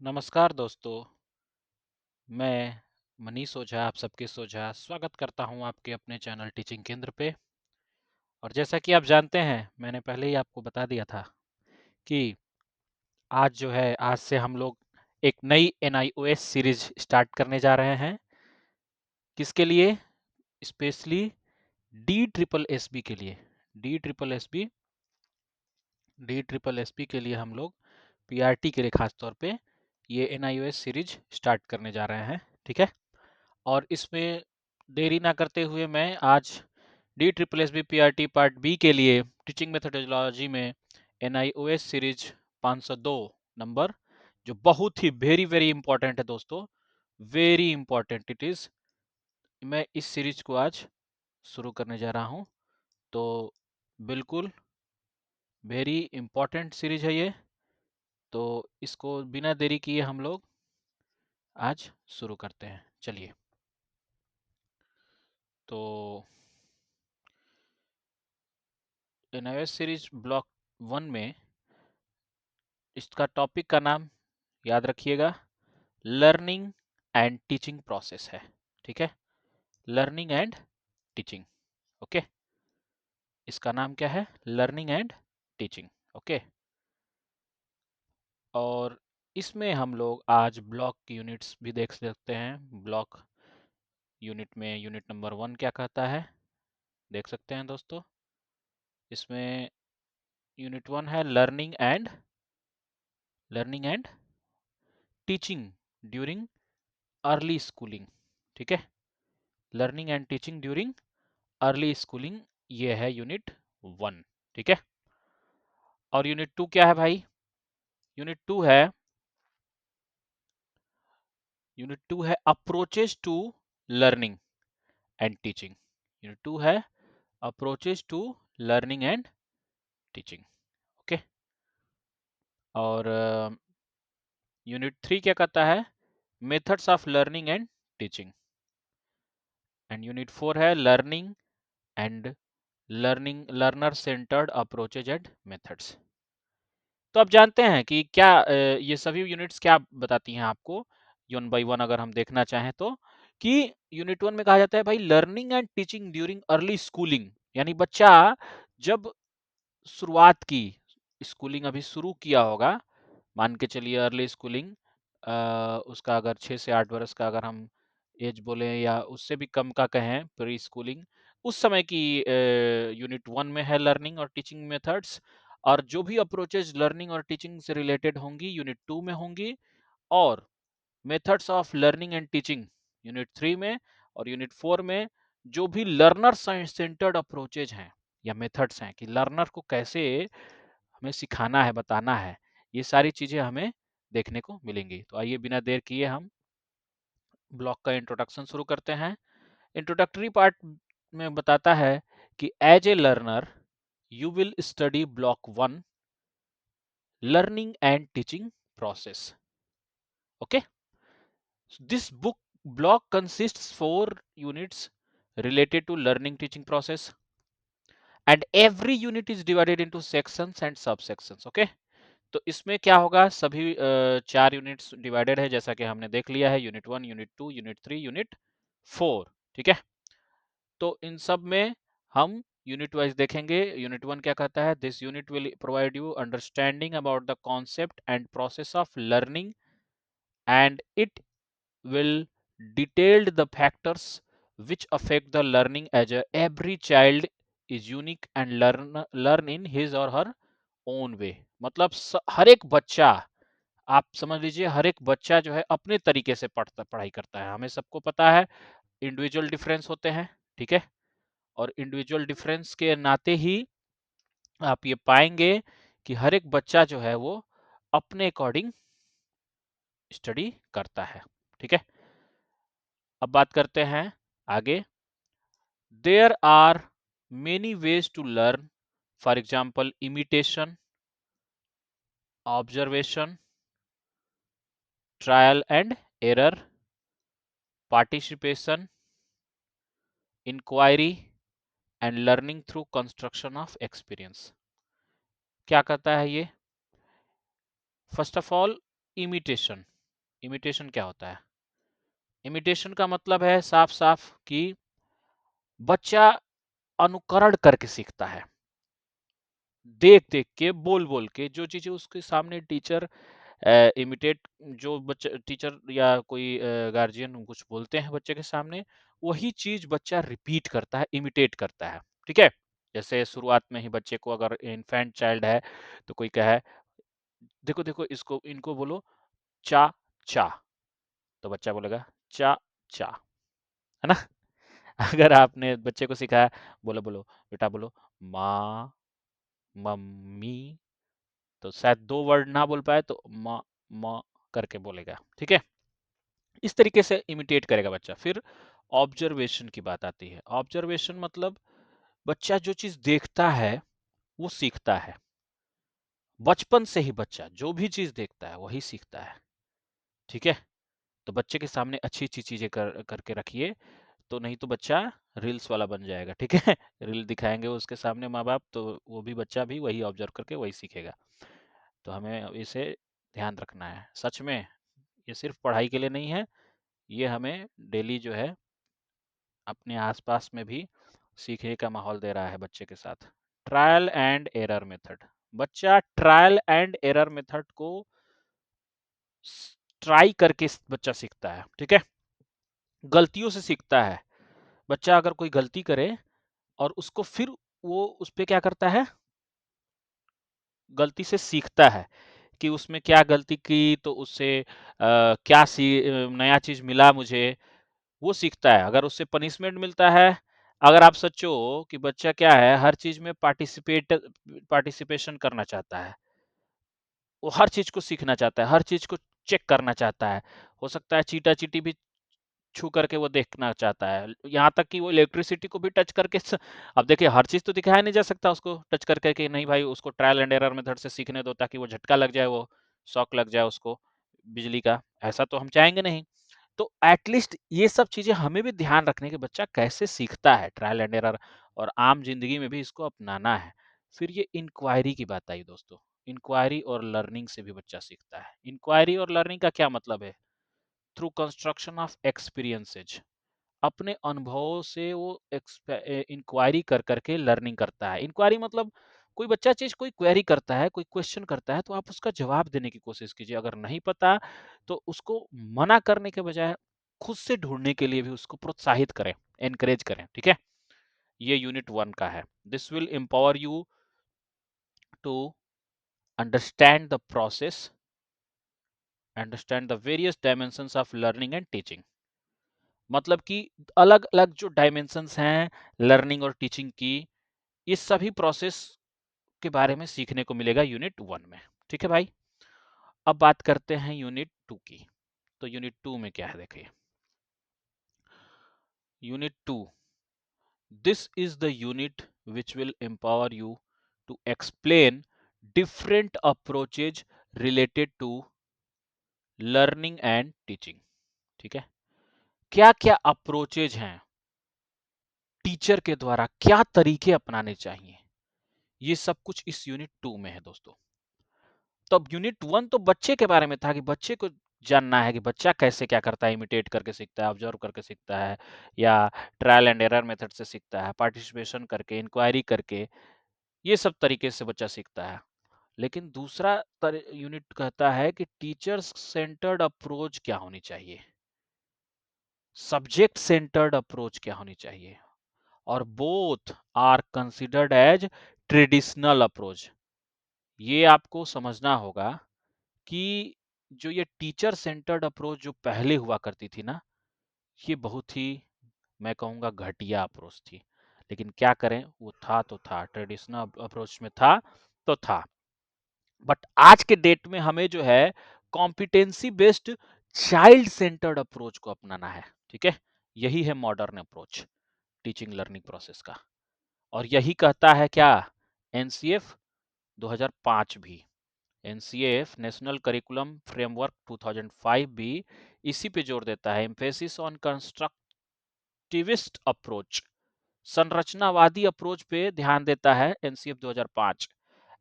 नमस्कार दोस्तों, मैं मनीष ओझा आप सबके सोझा स्वागत करता हूं आपके अपने चैनल टीचिंग केंद्र पे। और जैसा कि आप जानते हैं, मैंने पहले ही आपको बता दिया था कि आज से हम लोग एक नई NIOS सीरीज स्टार्ट करने जा रहे हैं। किसके लिए? स्पेशली DSSB के लिए। DSSB के लिए हम लोग PRT के लिए खास तौर पे ये NIOS सीरीज स्टार्ट करने जा रहे हैं, ठीक है। और इसमें देरी ना करते हुए मैं आज DSSB PRT पार्ट बी के लिए टीचिंग मेथोडोलॉजी में NIOS सीरीज 502 नंबर, जो बहुत ही वेरी वेरी इंपॉर्टेंट है दोस्तों, वेरी इंपॉर्टेंट इट इज। मैं इस सीरीज को आज शुरू करने जा रहा हूं, तो बिल्कुल वेरी इंपॉर्टेंट सीरीज है ये। तो इसको बिना देरी किए हम लोग आज शुरू करते हैं। चलिए, तो NIOS सीरीज ब्लॉक 1 में इसका टॉपिक का नाम याद रखिएगा, लर्निंग एंड टीचिंग प्रोसेस है, ठीक है। Learning and teaching, okay. इसका नाम क्या है? Learning and teaching, okay. और इसमें हम लोग आज ब्लॉक यूनिट्स भी देख सकते हैं। ब्लॉक यूनिट में यूनिट नंबर 1 क्या कहता है देख सकते हैं दोस्तों। इसमें यूनिट 1 है learning and teaching during early schooling, ठीक है। Learning and teaching during early schooling, ये है यूनिट 1, ठीक है। और यूनिट 2 क्या है भाई? यूनिट टू है approaches to learning and teaching. Unit 2 है approaches to learning and teaching, okay. और यूनिट 3 क्या कहता है? Methods of learning and teaching. And unit 4 है learner centred approaches and methods. तो आप जानते हैं कि क्या ये सभी यूनिट्स क्या बताती हैं आपको, 1 बाई 1 अगर हम देखना चाहें तो, कि यूनिट 1 में कहा जाता है भाई learning and teaching during early schooling, यानी बच्चा जब शुरुआत की, स्कूलिंग अभी शुरू किया होगा, मान के चलिए अर्ली स्कूलिंग, उसका अगर 6 से 8 वर्ष का अगर हम एज बोले या उससे भी कम का कहें, प्री स्कूलिंग, उस समय की यूनिट 1 में है लर्निंग और टीचिंग मेथड्स। और जो भी अप्रोचेज लर्निंग और टीचिंग से रिलेटेड होंगी यूनिट 2 में होंगी। और methods of learning and teaching unit 3 में। और यूनिट 4 में जो भी लर्नर सेंटर्ड अप्रोचेज हैं या मेथड्स हैं, कि लर्नर को कैसे हमें सिखाना है, बताना है, ये सारी चीजें हमें देखने को मिलेंगी। तो आइए बिना देर किए हम ब्लॉक का इंट्रोडक्शन शुरू करते हैं। इंट्रोडक्टरी पार्ट में बताता है कि as a learner you will study block 1 learning and teaching process, okay. This book block consists 4 units related to learning teaching process, and every unit is divided into sections and subsections, okay। तो इसमें क्या होगा, सभी 4 units divided है, जैसा कि हमने देख लिया है, यूनिट 1, यूनिट 2, यूनिट 3, यूनिट 4, ठीक है। तो इन सब में हम यूनिट वाइज देखेंगे। यूनिट 1 क्या कहता है? This unit will provide you understanding about the concept and process of learning, and it will detailed the factors which affect the learning as every child is unique and learn in his or her own way। मतलब हर एक बच्चा, आप समझ लीजिए, हर एक बच्चा जो है अपने तरीके से पढ़ाई करता है। हमें सबको पता है इंडिविजुअल डिफरेंस होते हैं, ठीक है। और इंडिविजुअल डिफरेंस के नाते ही आप ये पाएंगे कि हर एक बच्चा जो है वो अपने अकॉर्डिंग स्टडी करता है, ठीक है। अब बात करते हैं आगे। There are many ways to learn, for example imitation, observation, trial and error, participation, inquiry and learning through construction of experience. क्या कहता है ये? First of all imitation, imitation क्या होता है? इमिटेशन का मतलब है साफ साफ कि बच्चा अनुकरण करके सीखता है, देख देख के, बोल बोल के, जो चीजें उसके सामने टीचर इमिटेट, जो बच्चा टीचर या कोई गार्जियन कुछ बोलते हैं बच्चे के सामने, वही चीज बच्चा रिपीट करता है, इमिटेट करता है। ठीक है, जैसे शुरुआत में ही बच्चे को, अगर इन्फेंट चाइल्ड है तो कोई कहे देखो देखो इसको, इनको बोलो चा चा, तो बच्चा बोलेगा चा चा, है ना। अगर आपने बच्चे को सिखाया, बोलो बोलो बेटा बोलो माँ, मम्मी, तो शायद दो वर्ड ना बोल पाए तो माँ माँ करके बोलेगा। ठीक है, इस तरीके से इमिटेट करेगा बच्चा। फिर ऑब्जर्वेशन की बात आती है। ऑब्जर्वेशन मतलब बच्चा जो चीज देखता है वो सीखता है। बचपन से ही बच्चा जो भी चीज देखता है वही सीखता है। ठीक है, तो बच्चे के सामने अच्छी अच्छी चीजें करके रखिए, तो नहीं तो बच्चा रील्स वाला बन जाएगा। ठीक है, रील दिखाएंगे उसके सामने माँ बाप, तो वो भी बच्चा भी वही ऑब्जर्व करके वही सीखेगा। तो हमें इसे ध्यान रखना है। सच में ये सिर्फ पढ़ाई के लिए नहीं है, ये हमें डेली जो है अपने आसपास में भी सीखने का माहौल दे रहा है बच्चे के साथ। ट्रायल एंड एरर मेथड, बच्चा ट्रायल एंड एरर मेथड को ट्राई करके बच्चा सीखता है। ठीक है, गलतियों से सीखता है। बच्चा अगर कोई गलती करे और उसको फिर वो उस पे क्या करता है, गलती से सीखता है कि उसमें क्या गलती की, तो उससे क्या नया चीज मिला मुझे, वो सीखता है। अगर उससे पनिशमेंट मिलता है, अगर आप सोचो कि बच्चा क्या है, हर चीज में पार्टिसिपेशन करना चाहता है, वो हर चीज को सीखना चाहता है, हर चीज को चेक करना चाहता है। हो सकता है चीटा चीटी भी छू करके वो देखना चाहता है, यहाँ तक कि वो इलेक्ट्रिसिटी को भी टच करके अब देखिए हर चीज तो दिखाया नहीं जा सकता उसको टच करके कि नहीं भाई, उसको ट्रायल एंड एरर मेथड से सीखने दो ताकि वो झटका लग जाए, वो शॉक लग जाए उसको बिजली का, ऐसा तो हम चाहेंगे नहीं। तो एटलीस्ट ये सब चीजें हमें भी ध्यान रखने के बच्चा कैसे सीखता है, ट्रायल एंड एरर, और आम जिंदगी में भी इसको अपनाना है। फिर ये इंक्वायरी की बात आई दोस्तों। इंक्वायरी और लर्निंग से भी बच्चा सीखता है। इंक्वायरी और लर्निंग का क्या मतलब है? थ्रू कंस्ट्रक्शन ऑफ एक्सपीरियंसेज, अपने अनुभवों से वो इंक्वायरी कर करके लर्निंग करता है। इंक्वायरी मतलब कोई बच्चा चीज कोई क्वेरी करता है, कोई क्वेश्चन करता है, तो आप उसका जवाब देने की कोशिश कीजिए। अगर नहीं पता तो उसको मना करने के बजाय खुद से ढूंढने के लिए भी उसको प्रोत्साहित करें, एनकरेज करें। ठीक है, ये यूनिट 1 का है। This will empower you to understand the process, understand the various dimensions of learning and teaching. मतलब कि अलग अलग जो डायमेंशंस हैं लर्निंग और टीचिंग की, ये सभी प्रोसेस के बारे में सीखने को मिलेगा यूनिट 1 में। ठीक है भाई, अब बात करते हैं यूनिट 2 की। तो यूनिट 2 में क्या है देखिए, unit 2, this is the unit which will empower you to explain different approaches related to learning and teaching. ठीक है, क्या क्या अप्रोचेज हैं टीचर के द्वारा, क्या तरीके अपनाने चाहिए, ये सब कुछ इस यूनिट 2 में है दोस्तों। तो अब यूनिट 1 तो बच्चे के बारे में था कि बच्चे को जानना है कि बच्चा कैसे क्या करता है, इमिटेट करके सीखता है, ऑब्जर्व करके सीखता है, या ट्रायल एंड एरर मेथड से सीखता है, पार्टिसिपेशन करके, इंक्वायरी करके, ये सब तरीके से बच्चा सीखता है। लेकिन दूसरा यूनिट कहता है कि टीचर सेंटर्ड अप्रोच क्या होनी चाहिए, सब्जेक्ट सेंटर्ड अप्रोच क्या होनी चाहिए, और both are considered as traditional approach. ये आपको समझना होगा कि जो ये टीचर सेंटर्ड अप्रोच जो पहले हुआ करती थी ना, ये बहुत ही, मैं कहूँगा, घटिया अप्रोच थी। लेकिन क्या करें, वो था तो था, ट्रेडिशनल अप्रोच में था तो था। बट आज के डेट में हमें जो है competency based child centred approach को अपनाना है। ठीक है, यही है modern approach teaching learning process का। और यही कहता है क्या, एनसीएफ 2005 भी, एनसीएफ नेशनल करिकुलम फ्रेमवर्क 2005 भी इसी पे जोर देता है। एम्फेसिस ऑन कंस्ट्रक्टिविस्ट अप्रोच, संरचनावादी अप्रोच पे ध्यान देता है NCF 2005।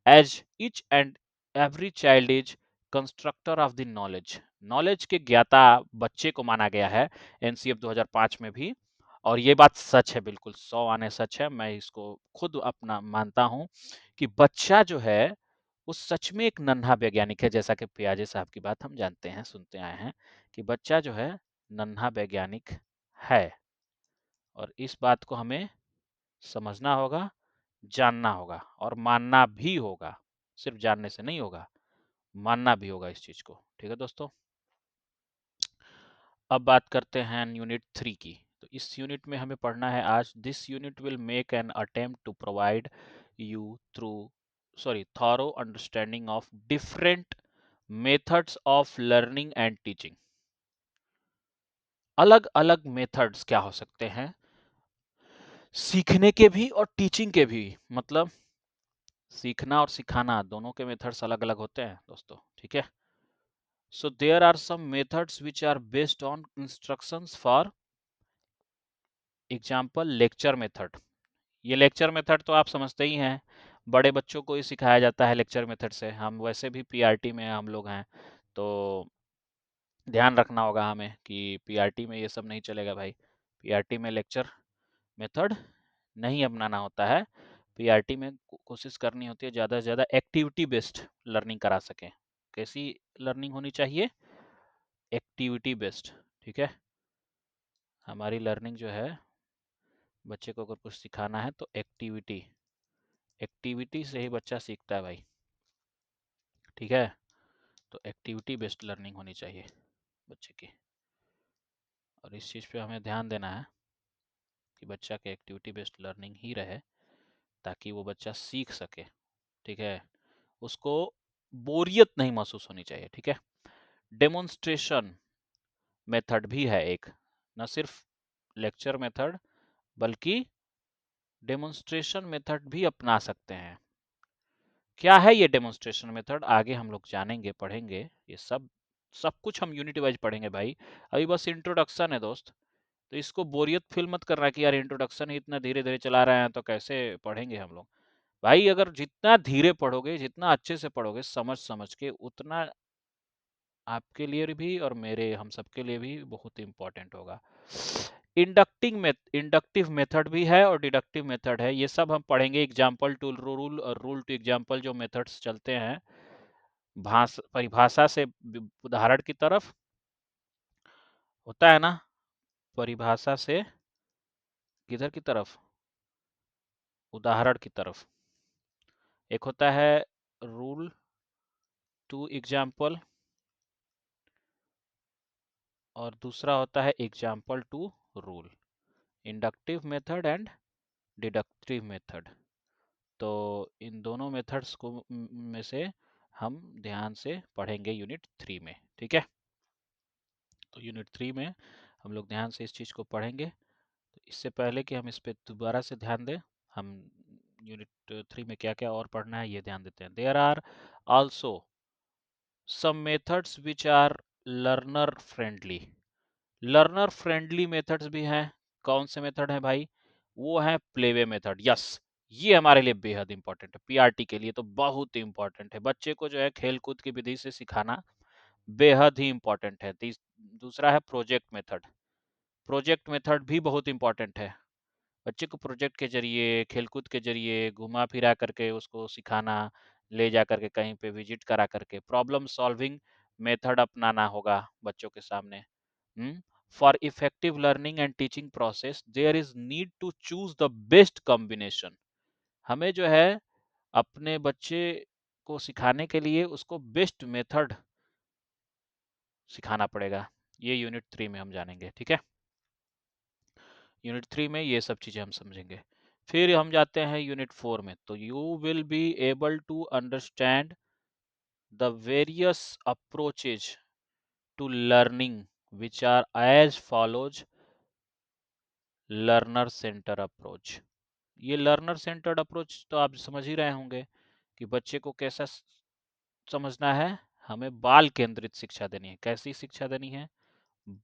As each and every child is constructor of the knowledge, knowledge के ज्ञाता बच्चे को माना गया है एनसीएफ 2005 में भी। और ये बात सच है, बिल्कुल 100 आने सच है, मैं इसको खुद अपना मानता हूं कि बच्चा जो है वो सच में एक नन्हा वैज्ञानिक है। जैसा कि पियाजे साहब की बात हम जानते हैं, सुनते आए हैं कि बच्चा जो है नन्हा वैज्ञानिक है। और इस बात को हमें समझना होगा, जानना होगा और मानना भी होगा। सिर्फ जानने से नहीं होगा, मानना भी होगा इस चीज को। ठीक है दोस्तों, अब बात करते हैं यूनिट 3 की। तो इस यूनिट में हमें पढ़ना है आज, this unit will make an attempt to provide you through thorough understanding of different methods of learning and teaching. अलग अलग मेथड्स क्या हो सकते हैं सीखने के भी और टीचिंग के भी, मतलब सीखना और सिखाना दोनों के मेथड्स अलग अलग होते हैं दोस्तों। ठीक है, so there are some methods which are based on instructions, for example lecture method। ये लेक्चर मेथड तो आप समझते ही हैं, बड़े बच्चों को ही सिखाया जाता है लेक्चर मेथड से। हम वैसे भी पीआरटी में हम लोग हैं, तो ध्यान रखना होगा हमें कि पीआरटी में ये सब नहीं चलेगा भाई। पीआरटी में लेक्चर मेथड नहीं अपनाना होता है। पीआरटी में कोशिश करनी होती है ज़्यादा से ज़्यादा एक्टिविटी बेस्ड लर्निंग करा सकें। कैसी लर्निंग होनी चाहिए? Activity based. ठीक है, हमारी लर्निंग जो है, बच्चे को अगर कुछ सिखाना है तो एक्टिविटी, एक्टिविटी से ही बच्चा सीखता है भाई। ठीक है, तो एक्टिविटी बेस्ड लर्निंग होनी चाहिए बच्चे की, और इस चीज़ पे हमें ध्यान देना है कि बच्चा के एक्टिविटी बेस्ड लर्निंग ही रहे, ताकि वो बच्चा सीख सके। ठीक है, उसको बोरियत नहीं महसूस होनी चाहिए। ठीक है, डेमोन्स्ट्रेशन मेथड भी है एक, न सिर्फ लेक्चर मेथड बल्कि डेमोन्स्ट्रेशन मेथड भी अपना सकते हैं। क्या है ये डेमोन्स्ट्रेशन मेथड, आगे हम लोग जानेंगे, पढ़ेंगे। ये सब सब कुछ हम यूनिट वाइज पढ़ेंगे भाई, अभी बस इंट्रोडक्शन है दोस्त। तो इसको बोरियत फील मत करना कि यार इंट्रोडक्शन ही इतना धीरे धीरे चला रहे हैं तो कैसे पढ़ेंगे हम लोग। भाई अगर जितना धीरे पढ़ोगे, जितना अच्छे से पढ़ोगे, समझ समझ के, उतना आपके लिए भी और मेरे हम सबके लिए भी बहुत इंपॉर्टेंट होगा। इंडक्टिव मेथड भी है और डिडक्टिव मेथड है, ये सब हम पढ़ेंगे। एग्जाम्पल टू रूल और रूल टू एग्जाम्पल जो मेथड्स चलते हैं परिभाषा से उदाहरण की तरफ, होता है ना, परिभाषा से किधर की तरफ, उदाहरण की तरफ। एक होता है रूल टू एग्जाम्पल और दूसरा होता है example to rule. Inductive method and deductive method. तो इन दोनों मेथड्स को में से हम ध्यान से पढ़ेंगे यूनिट 3 में। ठीक है, तो यूनिट 3 में हम लोग ध्यान से इस चीज़ को पढ़ेंगे। तो इससे पहले कि हम इस पे दोबारा से ध्यान दें, हम यूनिट 3 में क्या क्या और पढ़ना है ये ध्यान देते हैं। There are also some methods which are learner friendly. Learner friendly methods भी हैं। कौन से मेथड हैं भाई? वो है प्लेवे मेथड। यस, ये हमारे लिए बेहद इंपॉर्टेंट है, पीआरटी के लिए तो बहुत इंपॉर्टेंट है। बच्चे को जो है खेल कूद की विधि से सिखाना बेहद ही इंपॉर्टेंट है। दूसरा है प्रोजेक्ट मेथड। प्रोजेक्ट मेथड भी बहुत इंपॉर्टेंट है। बच्चे को प्रोजेक्ट के जरिए, खेलकूद के जरिए घुमा फिरा करके उसको सिखाना, ले जा करके कहीं पे विजिट करा करके प्रॉब्लम सॉल्विंग मेथड अपनाना होगा बच्चों के सामने। For effective learning and teaching process there is need to choose the best combination. हमें जो है अपने बच्चे को सिखाने के लिए उसको बेस्ट मेथड सिखाना पड़ेगा। ये यूनिट 3 में हम जानेंगे। ठीक है, यूनिट 3 में ये सब चीज़ें हम समझेंगे। फिर हम जाते हैं यूनिट 4 में। तो you will be able to understand the various approaches to learning which are as follows learner center approach. ये लर्नर सेंटर्ड अप्रोच तो आप समझ ही रहे होंगे कि बच्चे को कैसा समझना है। हमें बाल केंद्रित शिक्षा देनी है। कैसी शिक्षा देनी है?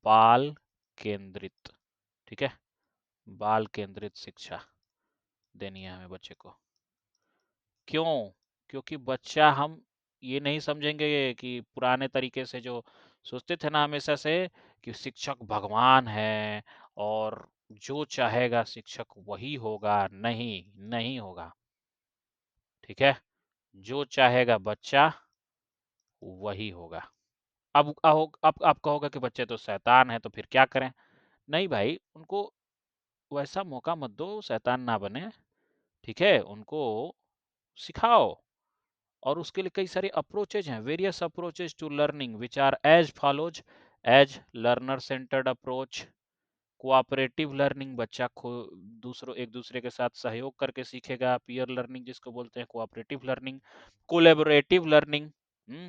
बाल केंद्रित। ठीक है, बाल केंद्रित शिक्षा देनी है हमें बच्चे को। क्यों? क्योंकि बच्चा, हम ये नहीं समझेंगे कि पुराने तरीके से जो सोचते थे ना हमेशा से कि शिक्षक भगवान है और जो चाहेगा शिक्षक वही होगा, नहीं, नहीं होगा। ठीक है, जो चाहेगा बच्चा वही होगा। अब आप कहोगे कि बच्चे तो शैतान है तो फिर क्या करें? नहीं भाई, उनको वैसा मौका मत दो शैतान ना बने। ठीक है, उनको सिखाओ। और उसके लिए कई सारे अप्रोचेज हैं, various approaches to learning which are as follows: as learner centred approach, cooperative learning, बच्चा दूसरों एक दूसरे के साथ सहयोग करके सीखेगा, पीयर लर्निंग जिसको बोलते हैं, cooperative learning, collaborative learning,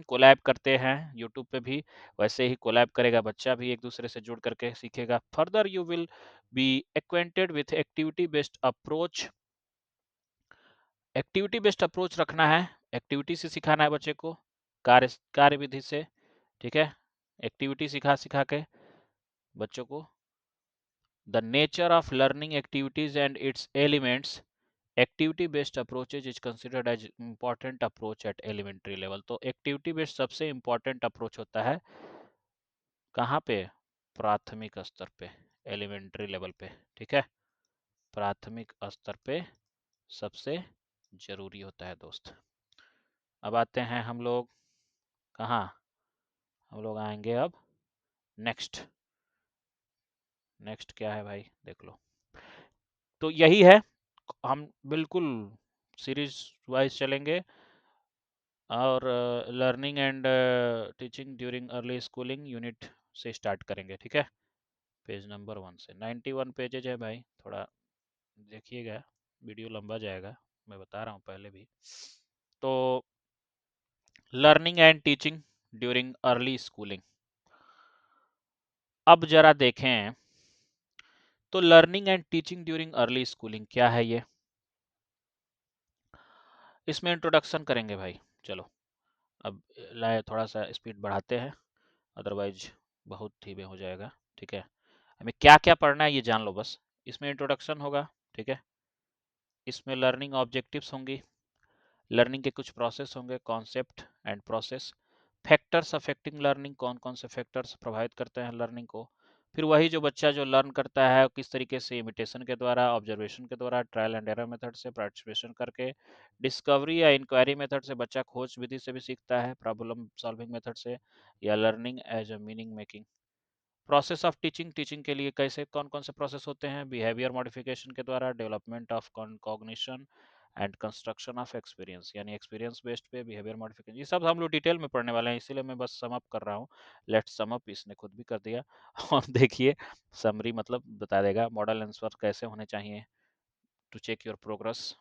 collab करते हैं यूट्यूब पे भी, वैसे ही कोलैब करेगा बच्चा भी, एक दूसरे से जुड़ करके सीखेगा। Further you will B acquainted with activity based approach. Activity based approach रखना है, एक्टिविटी से सिखाना है बच्चे को, कार्य विधि से। ठीक है, एक्टिविटी सिखा सिखा के बच्चों को। The nature of learning activities and its elements: activity based approaches is considered as important approach at elementary level. तो एक्टिविटी बेस्ड सबसे इंपॉर्टेंट अप्रोच होता है कहाँ पे? प्राथमिक स्तर पे, एलिमेंट्री लेवल पे। ठीक है, प्राथमिक स्तर पे सबसे जरूरी होता है दोस्त। अब आते हैं हम लोग कहाँ? हम लोग आएंगे अब नेक्स्ट। नेक्स्ट क्या है भाई, देख लो। तो यही है, हम बिल्कुल सीरीज वाइज चलेंगे और learning and teaching during early schooling unit से स्टार्ट करेंगे। ठीक है, पेज नंबर 1 से 91 पेजेज है भाई, थोड़ा देखिएगा, वीडियो लंबा जाएगा, मैं बता रहा हूँ पहले भी। तो learning and teaching during early schooling, अब जरा देखें तो learning and teaching during early schooling क्या है ये, इसमें इंट्रोडक्शन करेंगे भाई। चलो अब लाए थोड़ा सा स्पीड बढ़ाते हैं, अदरवाइज बहुत धीमे हो जाएगा। ठीक है, हमें क्या क्या पढ़ना है ये जान लो बस। इसमें इंट्रोडक्शन होगा, ठीक है, इसमें लर्निंग ऑब्जेक्टिव्स होंगी, लर्निंग के कुछ प्रोसेस होंगे, concept and process, factors affecting learning, कौन कौन से फैक्टर्स प्रभावित करते हैं लर्निंग को, फिर वही जो बच्चा जो लर्न करता है किस तरीके से, इमिटेशन के द्वारा, ऑब्जर्वेशन के द्वारा, ट्रायल एंड एरर मेथड से, पार्टिसिपेशन करके, डिस्कवरी या इंक्वायरी मेथड से, बच्चा खोज विधि से भी सीखता है, प्रॉब्लम सॉल्विंग मेथड से, या learning as a meaning making. Process of teaching, teaching के लिए कैसे कौन कौन से प्रोसेस होते हैं, बिहेवियर मॉडिफिकेशन के द्वारा, development of cognition and construction of experience, यानी एक्सपीरियंस बेस्ड पे बिहेवियर मॉडिफिकेशन, ये सब हम लोग डिटेल में पढ़ने वाले हैं, इसीलिए मैं बस सम अप कर रहा हूँ। लेट्स सम अप, इसने खुद भी कर दिया और देखिए समरी मतलब बता देगा, मॉडल आंसर कैसे होने चाहिए, टू चेक योर प्रोग्रेस,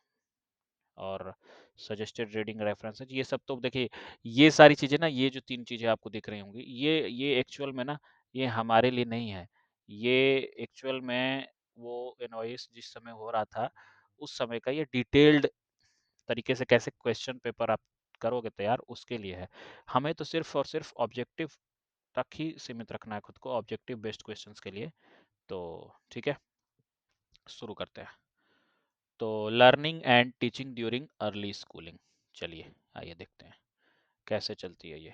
और सजेस्टेड रीडिंग रेफरेंसेज, ये सब तो देखिए, ये सारी चीज़ें ना, ये जो 3 चीज़ें आपको दिख रही होंगी, ये एक्चुअल में ना, ये हमारे लिए नहीं है, ये एक्चुअल में वो एनओएस जिस समय हो रहा था उस समय का ये डिटेल्ड तरीके से कैसे क्वेश्चन पेपर आप करोगे तैयार, उसके लिए है। हमें तो सिर्फ और सिर्फ ऑब्जेक्टिव तक ही सीमित रखना है खुद को, ऑब्जेक्टिव बेस्ड क्वेश्चंस के लिए। तो ठीक है, शुरू करते हैं। तो learning and teaching during early schooling, चलिए आइए देखते हैं कैसे चलती है ये।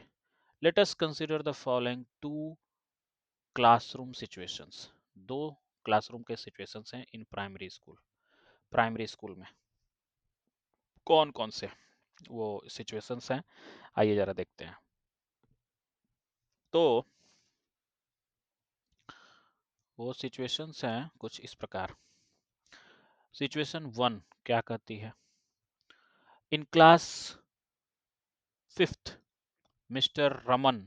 Let us consider the following two classroom situations, 2 classroom के सिचुएशंस हैं in primary school. Primary school में कौन कौन से वो सिचुएशंस हैं, आइए जरा देखते हैं। तो वो सिचुएशंस हैं कुछ इस प्रकार। सिचुएशन 1 क्या कहती है, in class 5th Mr. Raman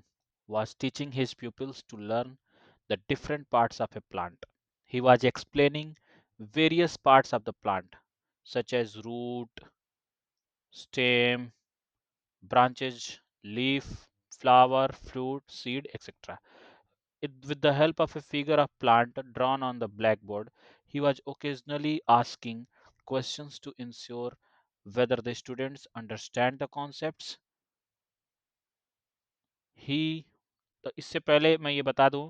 was teaching his pupils to learn the different parts of a plant. He was explaining various parts of the plant, such as root, stem, branches, leaf, flower, fruit, seed, etc. With the help of a figure of plant drawn on the blackboard, he was occasionally asking questions to ensure whether the students understand the concepts. He तो इससे पहले मैं ये बता दूं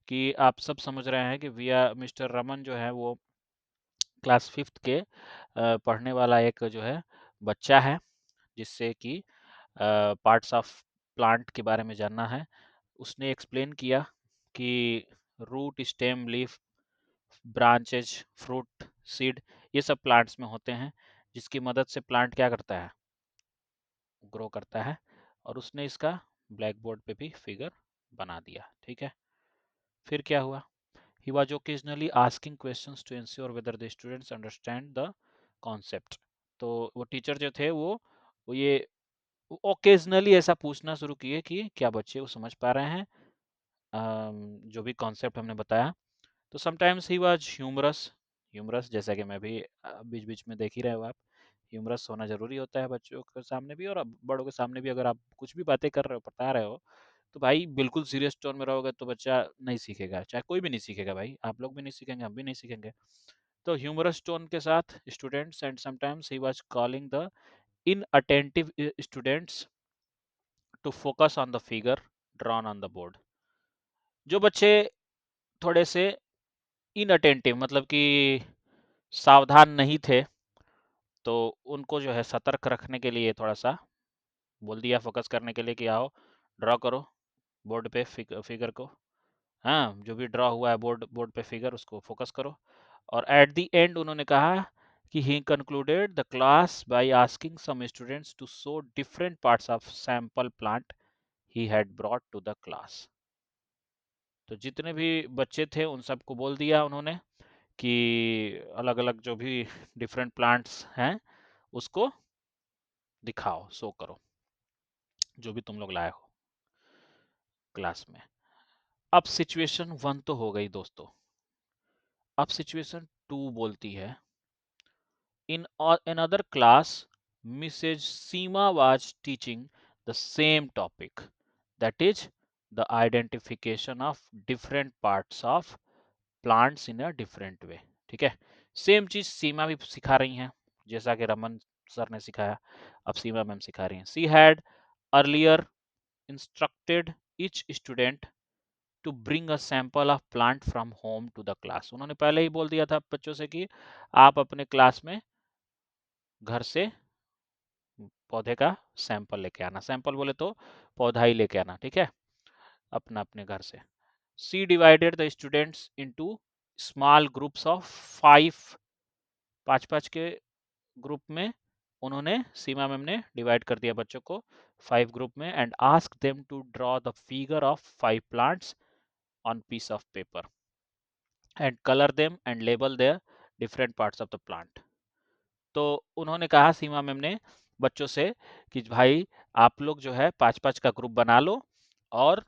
कि आप सब समझ रहे हैं कि विया मिस्टर रमन जो है वो क्लास 5th के पढ़ने वाला एक जो है बच्चा है, जिससे कि पार्ट्स ऑफ प्लांट के बारे में जानना है। उसने एक्सप्लेन किया कि root, stem, leaf, branches, fruit, seed, ये सब प्लांट्स में होते हैं, जिसकी मदद से प्लांट क्या करता है, ग्रो करता है। और उसने इसका ब्लैक बोर्ड पे भी फिगर बना दिया। ठीक है, फिर क्या हुआ? He was occasionally asking questions to ensure whether the students understand the concept. तो वो टीचर जो थे वो ये ओकेजनली ऐसा पूछना शुरू किए कि क्या बच्चे वो समझ पा रहे हैं जो भी कॉन्सेप्ट हमने बताया। तो sometimes he was humorous. Humorous जैसा कि मैं भी बीच बीच में देख ही रहे हो आप, ह्यूमरस होना जरूरी होता है बच्चों के सामने भी और बड़ों के सामने भी। अगर आप कुछ भी बातें कर रहे हो, बता रहे हो, तो भाई बिल्कुल सीरियस टोन में रहोगे तो बच्चा नहीं सीखेगा, चाहे कोई भी नहीं सीखेगा भाई, आप लोग भी नहीं सीखेंगे, हम भी नहीं सीखेंगे। तो ह्यूमरस टोन के साथ students, and sometimes he was calling the inattentive students to focus on the figure drawn on the board. जो बच्चे थोड़े से इनअटेंटिव, मतलब कि सावधान नहीं थे, तो उनको जो है सतर्क रखने के लिए थोड़ा सा बोल दिया, फोकस करने के लिए कि आओ ड्रॉ करो बोर्ड पे फिगर को। हाँ, जो भी ड्रॉ हुआ है बोर्ड बोर्ड पे फिगर, उसको फोकस करो। और एट द एंड उन्होंने कहा कि he concluded the class by asking some students to show different parts of sample plant he had brought to the class. तो जितने भी बच्चे थे उन सबको बोल दिया उन्होंने कि अलग अलग जो भी डिफरेंट प्लांट्स हैं उसको दिखाओ, शो करो, जो भी तुम लोग लाए हो क्लास में। अब सिचुएशन 1 तो हो गई दोस्तों। अब सिचुएशन 2 बोलती है, in another class, Mrs. Seema was teaching the same topic, that is, the identification of different parts of plants in a different way. ठीक है, सेम चीज सीमा भी सिखा रही हैं, जैसा कि रमन सर ने सिखाया, अब सीमा मैम सिखा रही हैं। She had earlier instructed each student to bring a sample of plant from home to the class. उन्होंने पहले ही बोल दिया था बच्चों से कि आप अपने क्लास में घर से पौधे का सैंपल लेके आना। सैंपल बोले तो पौधा ही लेके आना, ठीक है, अपना अपने घर से। She divided the students into small groups of 5, 5 के ग्रुप में उन्होंने, सीमा मैम ने डिवाइड कर दिया बच्चों को 5 ग्रुप में, and ask them to draw the figure of 5 plants on piece of paper and colour them and label their different parts of the plant. तो उन्होंने कहा सीमा मैम ने बच्चों से कि भाई आप लोग जो है 5-5 का ग्रुप बना लो और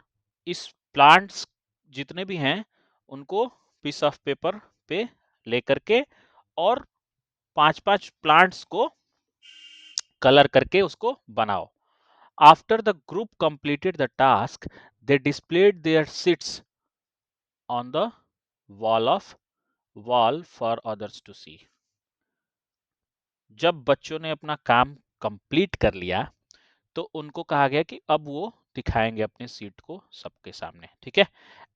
इस प्लांट्स जितने भी हैं उनको पीस ऑफ पेपर पे लेकर के और 5-5 प्लांट्स को कलर करके उसको बनाओ। After the group completed the task, they displayed their sheets on the wall for others to see. जब बच्चों ने अपना काम कंप्लीट कर लिया तो उनको कहा गया कि अब वो दिखाएंगे अपने सीट को सबके सामने, ठीक है।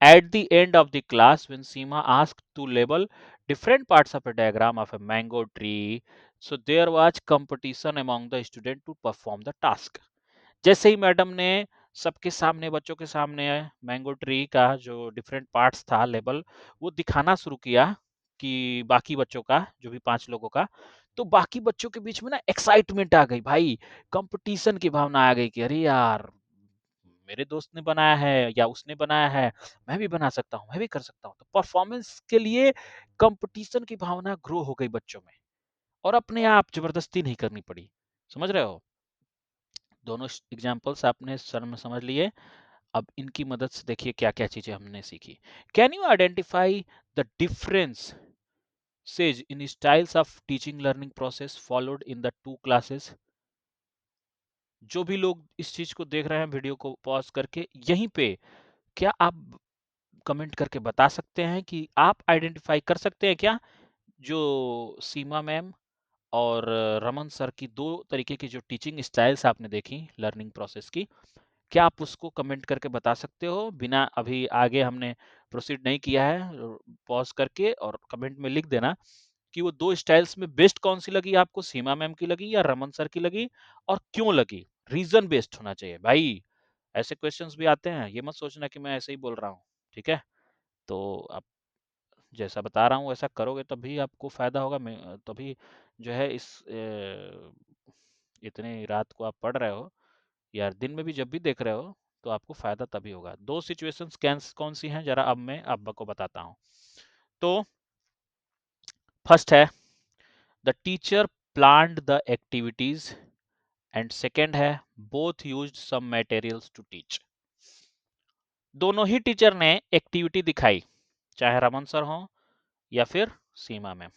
At the end of the class when Seema asked to label different parts of a diagram of a mango tree, so there was competition among the student to perform the task. जैसे ही madam ने सबके सामने, बच्चों के सामने mango tree का जो डिफरेंट पार्ट्स था लेबल, वो दिखाना शुरू किया कि बाकी बच्चों का, जो भी 5 लोगों का, तो बाकी बच्चों के बीच में ना एक्साइटमेंट आ गई भाई, कंपटीशन की भावना आ गई कि अरे यार मेरे दोस्त ने बनाया है या उसने बनाया है, मैं भी बना सकता हूँ, मैं भी कर सकता हूँ। तो परफॉर्मेंस के लिए कंपटीशन की भावना ग्रो हो गई बच्चों में, और अपने आप जबरदस्ती नहीं करनी पड़ी। समझ रहे हो? दोनों एग्जाम्पल्स आपने सर में समझ लिए। अब इनकी मदद से देखिए क्या क्या चीजें हमने सीखी। Can you identify the difference says in styles of teaching learning process followed in the 2 classes? जो भी लोग इस चीज को देख रहे हैं, वीडियो को पॉज करके, यहीं पे क्या आप कमेंट करके बता सकते हैं कि आप आइडेंटिफाई कर सकते हैं क्या, जो सीमा मैम और रमन सर की 2 तरीके की जो टीचिंग स्टाइल्स आपने देखी लर्निंग प्रोसेस की, क्या आप उसको कमेंट करके बता सकते हो? बिना अभी आगे हमने प्रोसीड नहीं किया है, पॉज करके और कमेंट में लिख देना कि वो 2 स्टाइल्स में बेस्ट कौन सी लगी आपको, सीमा मैम की लगी या रमन सर की लगी, और क्यों लगी? रीजन बेस्ड होना चाहिए भाई। ऐसे क्वेश्चंस भी आते हैं, ये मत सोचना कि मैं ऐसे ही बोल रहा हूँ, ठीक है। तो आप जैसा बता रहा हूँ वैसा करोगे तभी आपको फायदा होगा। तभी जो है इस इतनी रात को आप पढ़ रहे हो या दिन में भी जब भी देख रहे हो तो आपको फायदा तभी होगा। दो सिचुएशंस कौन सी हैं जरा अब मैं आपको बताता हूँ। तो फर्स्ट है the teacher planned the activities, and second है both used some materials to teach. दोनों ही टीचर ने एक्टिविटी दिखाई, चाहे रमन सर हो या फिर सीमा मैम।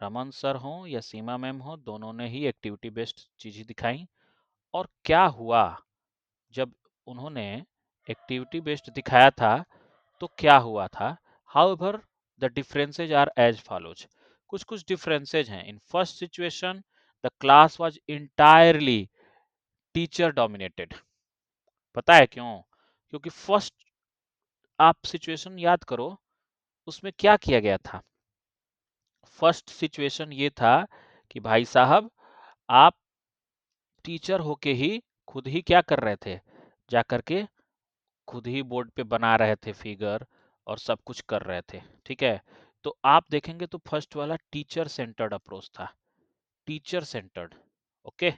रमन सर हो या सीमा मैम हो, दोनों ने ही एक्टिविटी बेस्ड चीज दिखाई। और क्या हुआ जब उन्होंने एक्टिविटी बेस्ड दिखाया था तो क्या हुआ था। However the differences are as follows. कुछ कुछ डिफरेंसेज हैं। In first situation the class was entirely teacher dominated. पता है क्यों? क्योंकि फर्स्ट आप सिचुएशन याद करो, उसमें क्या किया गया था। फर्स्ट सिचुएशन ये था कि भाई साहब आप टीचर होके ही खुद ही क्या कर रहे थे, जा करके खुद ही बोर्ड पे बना रहे थे फिगर और सब कुछ कर रहे थे, ठीक है। तो आप देखेंगे तो फर्स्ट वाला टीचर सेंटर्ड अप्रोच था, टीचर सेंटर्ड, ओके।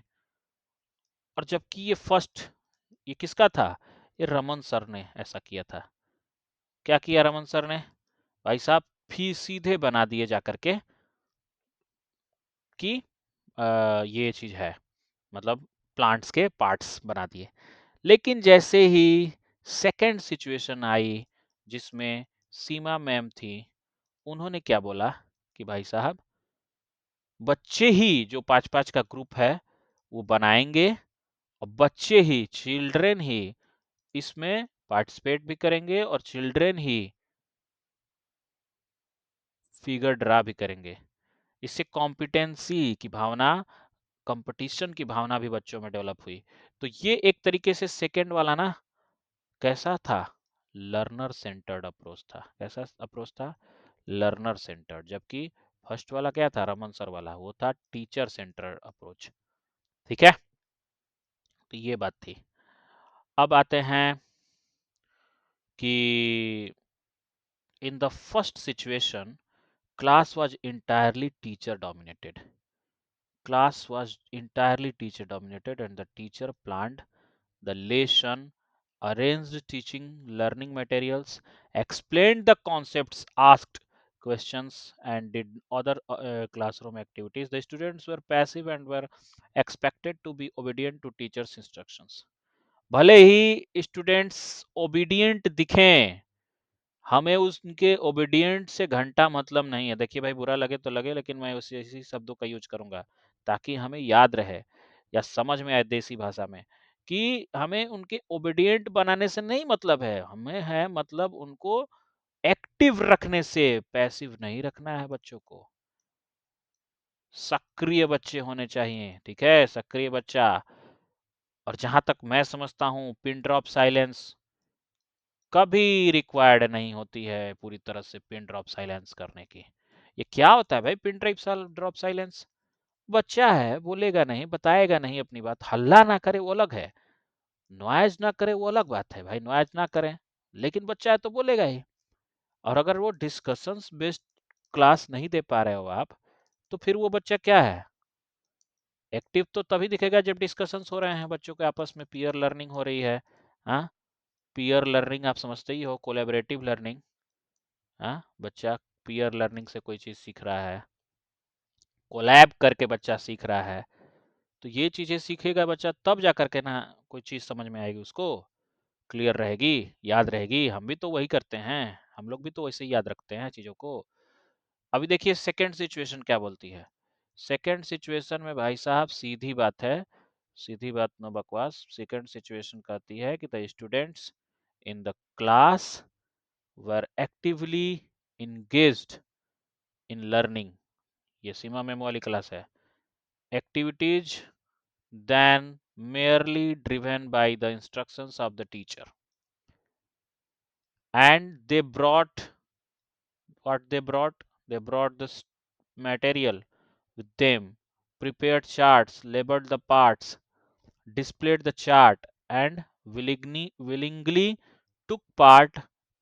और जबकि ये फर्स्ट, ये किसका था? ये रमन सर ने ऐसा किया था। क्या किया रमन सर ने? भाई साहब फी सीधे बना दिए जा करके कि ये चीज है, मतलब प्लांट्स के पार्ट्स बना दिए। लेकिन जैसे ही सेकंड सिचुएशन आई जिसमें सीमा मैम थी, उन्होंने क्या बोला कि भाई साहब बच्चे ही जो पांच पांच का ग्रुप है वो बनाएंगे, और बच्चे ही, चिल्ड्रेन ही इसमें पार्टिसिपेट भी करेंगे और चिल्ड्रेन ही फिगर ड्रा भी करेंगे। इससे कॉम्पिटेंसी की भावना, कंपटीशन की भावना भी बच्चों में डेवलप हुई। तो ये एक तरीके से सेकंड वाला ना कैसा था? लर्नर सेंटर्ड अप्रोच था। कैसा अप्रोच था? Learner centred. जबकि फर्स्ट वाला क्या था, रमन सर वाला, वो था टीचर सेंटर्ड अप्रोच, ठीक है। तो ये बात थी। अब आते हैं कि in the first situation class was entirely teacher dominated. Class was entirely teacher dominated, and the teacher planned the lesson, arranged teaching learning materials, explained the concepts, asked questions, and did other classroom activities. The students were passive and were expected to be obedient to teachers instructions. भले ही students obedient दिखें, हमें उनके obedient से घंटा मतलब नहीं है। देखिए भाई बुरा लगे तो लगे, लेकिन मैं उसी इसी शब्दों का यूज करूंगा ताकि हमें याद रहे या समझ में आए देसी भाषा में, कि हमें उनके ओबीडियंट बनाने से नहीं मतलब है, हमें है मतलब उनको एक्टिव रखने से, पैसिव नहीं रखना है बच्चों को। सक्रिय बच्चे होने चाहिए, ठीक है, सक्रिय बच्चा। और जहां तक मैं समझता हूं पिन ड्रॉप साइलेंस कभी रिक्वायर्ड नहीं होती है पूरी तरह से पिन ड्रॉप साइलेंस करने की। ये क्या होता है भाई पिन ड्रॉप साइलेंस? बच्चा है, बोलेगा नहीं, बताएगा नहीं अपनी बात, हल्ला ना करे वो अलग है, नॉइज ना करे वो अलग बात है भाई, नॉइज ना करें, लेकिन बच्चा है तो बोलेगा ही। और अगर वो डिस्कशंस बेस्ड क्लास नहीं दे पा रहे हो आप, तो फिर वो बच्चा क्या है? एक्टिव तो तभी दिखेगा जब डिस्कशंस हो रहे हैं, बच्चों के आपस में पीयर लर्निंग हो रही है। हाँ, पीयर लर्निंग आप समझते ही हो, कोलैबोरेटिव लर्निंग। हाँ, बच्चा पीयर लर्निंग से कोई चीज सीख रहा है, कोलैब करके बच्चा सीख रहा है। तो ये चीजें सीखेगा बच्चा तब जा करके ना कोई चीज समझ में आएगी उसको, क्लियर रहेगी, याद रहेगी। हम भी तो वही करते हैं, हम लोग भी तो वैसे ही याद रखते हैं चीजों को। अभी देखिए सेकंड सिचुएशन क्या बोलती है। सेकंड सिचुएशन में भाई साहब सीधी बात है, सीधी बात नो बकवास। सेकंड सिचुएशन कहती है कि the students in the class were actively engaged in learning. ये सीमा मेमो वाली क्लास है। Activities than merely driven by the instructions of the teacher, and they brought what they brought this material with them, prepared charts, labeled the parts, displayed the chart and willingly took part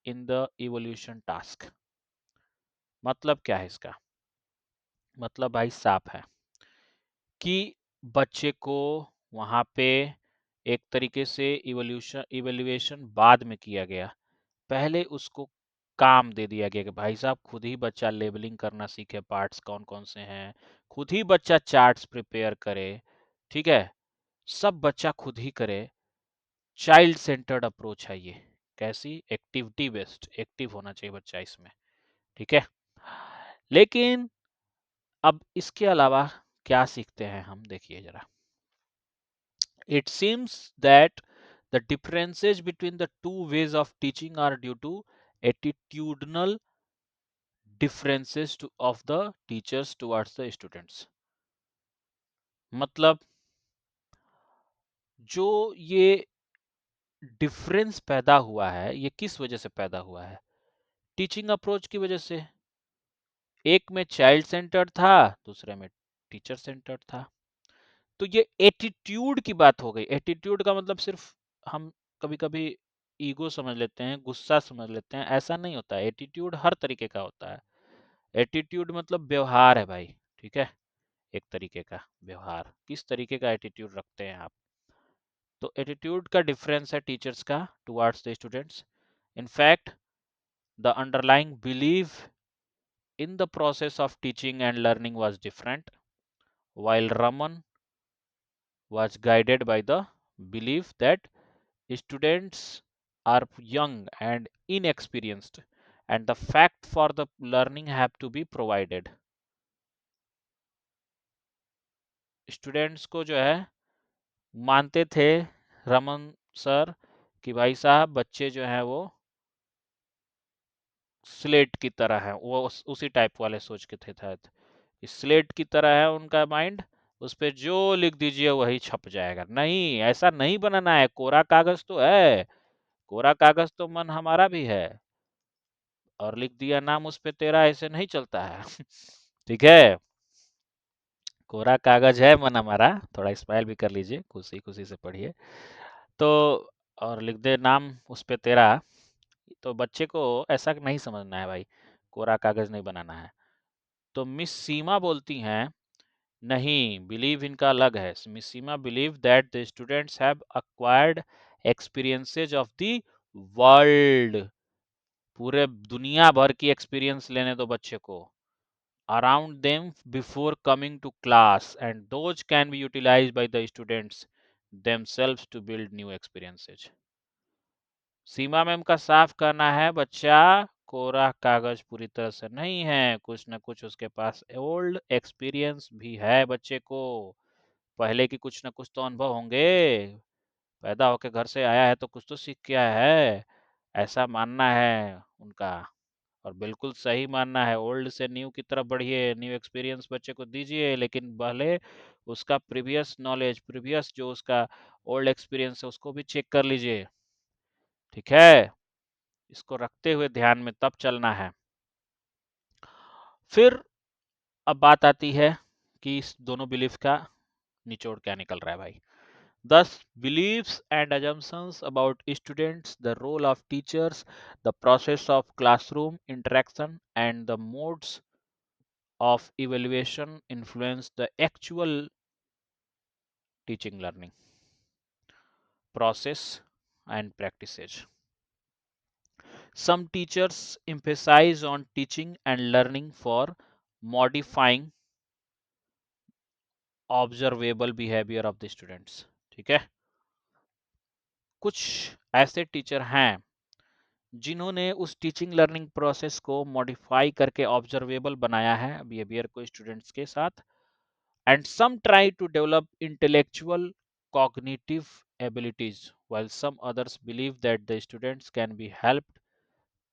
in the evolution task। मतलब क्या है इसका? मतलब भाई साफ है कि बच्चे को वहां पे एक तरीके से इवोल्यूशन बाद में किया गया, पहले उसको काम दे दिया गया कि भाई साहब खुद ही बच्चा लेबलिंग करना सीखे, पार्ट्स कौन कौन से हैं, खुद ही बच्चा चार्ट्स प्रिपेयर करे, ठीक है, सब बच्चा खुद ही करे। चाइल्ड सेंटर्ड अप्रोच है ये। कैसी? एक्टिविटी बेस्ड, एक्टिव होना चाहिए बच्चा इसमें, ठीक है। लेकिन अब इसके अलावा क्या सीखते हैं हम, देखिए जरा। It seems that the differences between the two ways of teaching are due to attitudinal differences of the teachers towards the students। मतलब जो ये डिफरेंस पैदा हुआ है ये किस वजह से पैदा हुआ है? टीचिंग अप्रोच की वजह से। एक में चाइल्ड सेंटर्ड था, दूसरे में टीचर सेंटर्ड था। तो ये एटीट्यूड की बात हो गई। एटीट्यूड का मतलब सिर्फ हम कभी कभी ईगो समझ लेते हैं, गुस्सा समझ लेते हैं, ऐसा नहीं होता है। एटीट्यूड हर तरीके का होता है। एटीट्यूड मतलब व्यवहार है भाई, ठीक है, एक तरीके का व्यवहार, किस तरीके का एटीट्यूड रखते हैं आप। तो एटीट्यूड का डिफरेंस है टीचर्स का towards the students. In fact the underlying believe in the process of teaching and learning was different, while Raman was guided by the belief that students are young and inexperienced and the fact for the learning have to be provided। Students को जो है मानते थे Raman sir कि भाई साहब बच्चे जो हैं वो स्लेट की तरह है, वो उसी टाइप वाले सोच के थे शायद। स्लेट की तरह है उनका माइंड, उस पे जो लिख दीजिए वही छप जाएगा। नहीं, ऐसा नहीं बनाना है। कोरा कागज तो है, कोरा कागज तो मन हमारा भी है, और लिख दिया नाम उस पे तेरा, ऐसे नहीं चलता है। ठीक है, कोरा कागज है मन हमारा। थोड़ा स्माइल भी कर लीजिए, खुशी खुशी से पढ़िए। तो और लिख दे नाम उस पे तेरा। तो बच्चे को ऐसा नहीं समझना है भाई, कोरा कागज नहीं बनाना है। तो मिस सीमा बोलती हैं नहीं, बिलीव इनका अलग है। Miss Seema believe that the students have acquired experiences of the world. पूरे दुनिया भर की एक्सपीरियंस लेने दो बच्चे को, around them before coming to class, and those can be utilised by the students themselves to build new experiences. Seema ma'am का साफ कहना है बच्चा कोरा कागज पूरी तरह से नहीं है, कुछ न कुछ उसके पास ओल्ड एक्सपीरियंस भी है बच्चे को। पहले की कुछ न कुछ तो अनुभव होंगे, पैदा होके घर से आया है तो कुछ तो सीख के आया है, ऐसा मानना है उनका। और बिल्कुल सही मानना है, ओल्ड से न्यू की तरफ बढ़िए, न्यू एक्सपीरियंस बच्चे को दीजिए, लेकिन पहले उसका प्रीवियस नॉलेज, प्रीवियस जो उसका ओल्ड एक्सपीरियंस है उसको भी चेक कर लीजिए, ठीक है। इसको रखते हुए ध्यान में तब चलना है। फिर अब बात आती है कि इस दोनों बिलीफ का निचोड़ क्या निकल रहा है भाई। Thus, beliefs and assumptions about students, the role of teachers, the process of classroom interaction, and the modes of evaluation influence the actual teaching learning process and practices। Some teachers emphasize on teaching and learning for modifying observable behavior of the students, ठीक है। कुछ ऐसे teacher हैं जिन्होंने उस teaching learning process को modify करके observable बनाया है बिहेवियर को स्टूडेंट्स के साथ। And some try to develop intellectual cognitive abilities while some others believe that the students can be helped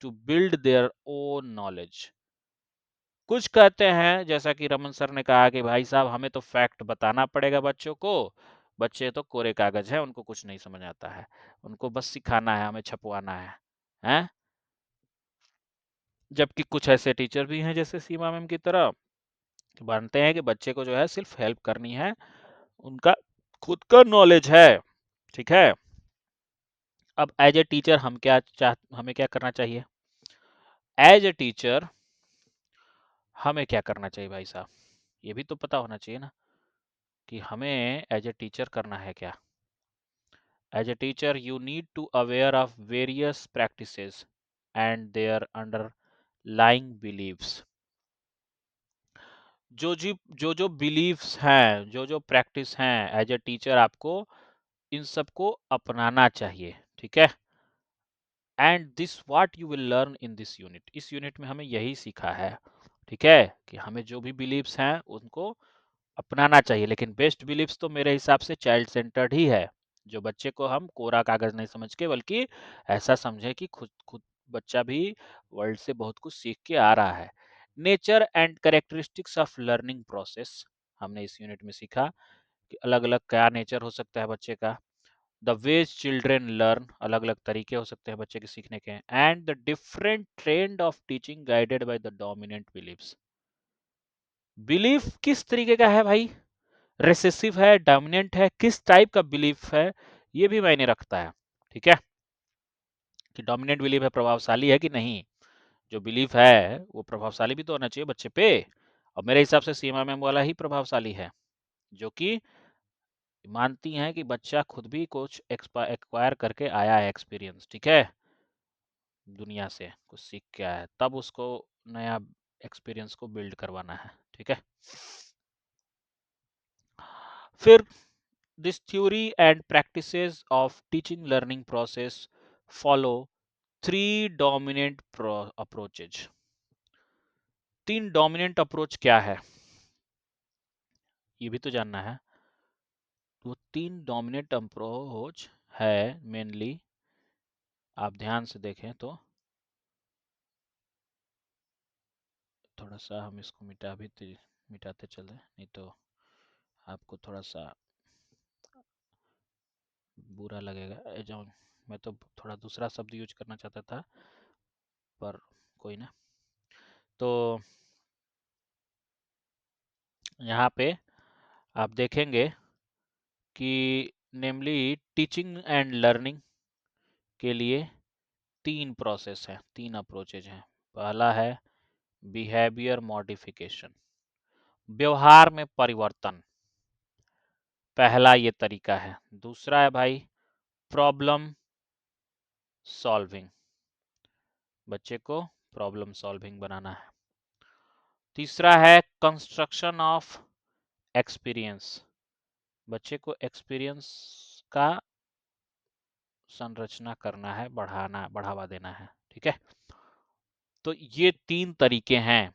to build their own knowledge। कुछ कहते हैं जैसा कि रमन सर ने कहा कि भाई साहब हमें तो फैक्ट बताना पड़ेगा बच्चों को, बच्चे तो कोरे कागज हैं, उनको कुछ नहीं समझ आता है, उनको बस सिखाना है, हमें छपवाना है, हैं। जबकि कुछ ऐसे टीचर भी हैं जैसे सीमा मैम की तरह, मानते हैं कि बच्चे को जो है सिर्फ हेल्प करनी है, उनका खुद का नॉलेज है, ठीक है। अब एज ए टीचर हमें क्या करना चाहिए? एज ए टीचर हमें क्या करना चाहिए भाई साहब? ये भी तो पता होना चाहिए ना कि हमें एज ए टीचर करना है क्या। As a teacher you need to aware of various practices and their underlying beliefs. जो बिलीव्स हैं, जो प्रैक्टिस हैं, एज ए टीचर आपको इन सबको अपनाना चाहिए, ठीक है। And this what you will learn in this unit, इस यूनिट में हमें यही सीखा है, ठीक है, कि हमें जो भी बिलीव्स हैं उनको अपनाना चाहिए। लेकिन बेस्ट बिलीव्स तो मेरे हिसाब से चाइल्ड सेंटर्ड ही है, जो बच्चे को हम कोरा कागज नहीं समझ के बल्कि ऐसा समझे कि खुद खुद बच्चा भी वर्ल्ड से बहुत कुछ सीख के आ रहा है। Nature and characteristics of learning process हमने इस यूनिट में सीखा कि अलग अलग क्या नेचर हो सकता है बच्चे का। द वेज चिल्ड्रेन लर्न, अलग अलग तरीके हो सकते हैं बच्चे के सीखने के। And the different trend of teaching guided by the dominant beliefs. Belief किस तरीके का है भाई, रेसेसिव है, डोमिनेंट है, किस टाइप का बिलीफ है, ये भी मायने रखता है, ठीक है। कि डोमिनेंट बिलीफ है, प्रभावशाली है कि नहीं। जो बिलीफ है वो प्रभावशाली भी तो होना चाहिए बच्चे पे, और मेरे हिसाब से सीमा मैम वाला ही प्रभावशाली है, जो कि मानती हैं कि बच्चा खुद भी कुछ एक्वायर करके आया है एक्सपीरियंस, ठीक है, दुनिया से कुछ सीख के आया है, तब उसको नया एक्सपीरियंस को बिल्ड करवाना है, ठीक है। फिर this theory and practices of teaching learning process follow three dominant approaches। तीन डोमिनेंट अप्रोच क्या है ये भी तो जानना है। तो तीन डोमिनेंट अप्रोच है मेनली, आप ध्यान से देखें तो। थोड़ा सा हम इसको मिटाते चले, नहीं तो आपको थोड़ा सा बुरा लगेगा। जो मैं तो थोड़ा दूसरा शब्द यूज करना चाहता था, पर कोई ना। तो यहाँ पे आप देखेंगे कि नेमली टीचिंग एंड लर्निंग के लिए तीन प्रोसेस हैं, तीन अप्रोचेज हैं। पहला है बिहेवियर मॉडिफिकेशन, व्यवहार में परिवर्तन, पहला ये तरीका है। दूसरा है भाई प्रॉब्लम सॉल्विंग, बच्चे को प्रॉब्लम सॉल्विंग बनाना है। तीसरा है कंस्ट्रक्शन ऑफ एक्सपीरियंस, बच्चे को एक्सपीरियंस का संरचना करना है, बढ़ावा देना है, ठीक है। तो ये तीन तरीके हैं,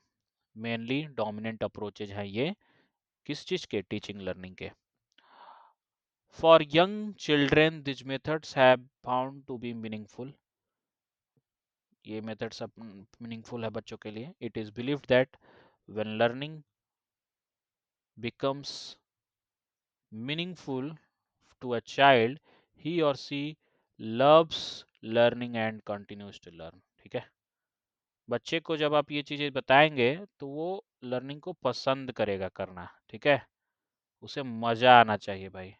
मेनली डोमिनेंट अप्रोचेज हैं ये, किस चीज के? टीचिंग लर्निंग के। For young children this methods have found to be meaningful, ये मेथड्स अब मीनिंगफुल है बच्चों के लिए। It is believed that when learning becomes meaningful to a child, he or she loves learning and continues to learn, ठीक है। बच्चे को जब आप ये चीजें बताएंगे तो वो लर्निंग को पसंद करेगा करना, ठीक है, उसे मजा आना चाहिए भाई।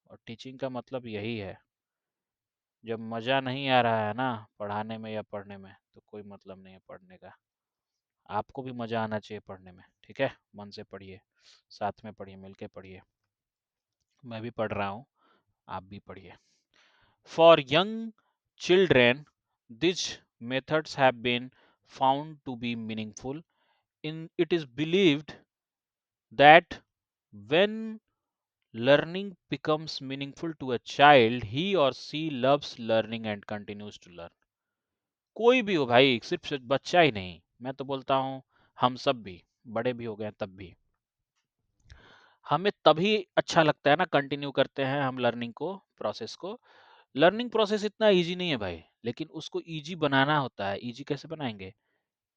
और टीचिंग का मतलब यही है, जब मजा नहीं आ रहा है ना पढ़ाने में या पढ़ने में, तो कोई मतलब नहीं है पढ़ने का। आपको भी मजा आना चाहिए पढ़ने में, ठीक है, मन से पढ़िए, साथ में पढ़िए, मिलके पढ़िए। मैं भी पढ़ रहा हूँ, आप भी पढ़िए। For young children these methods have been found to be meaningful. It is believed that when learning becomes meaningful to a child, he or she loves learning and continues to learn। कोई भी हो भाई, सिर्फ बच्चा ही नहीं, मैं तो बोलता हूँ हम सब भी, बड़े भी हो गए तब भी हमें तभी अच्छा लगता है ना, कंटिन्यू करते हैं हम लर्निंग को, प्रोसेस को। लर्निंग प्रोसेस इतना इजी नहीं है भाई, लेकिन उसको इजी बनाना होता है। इजी कैसे बनाएंगे?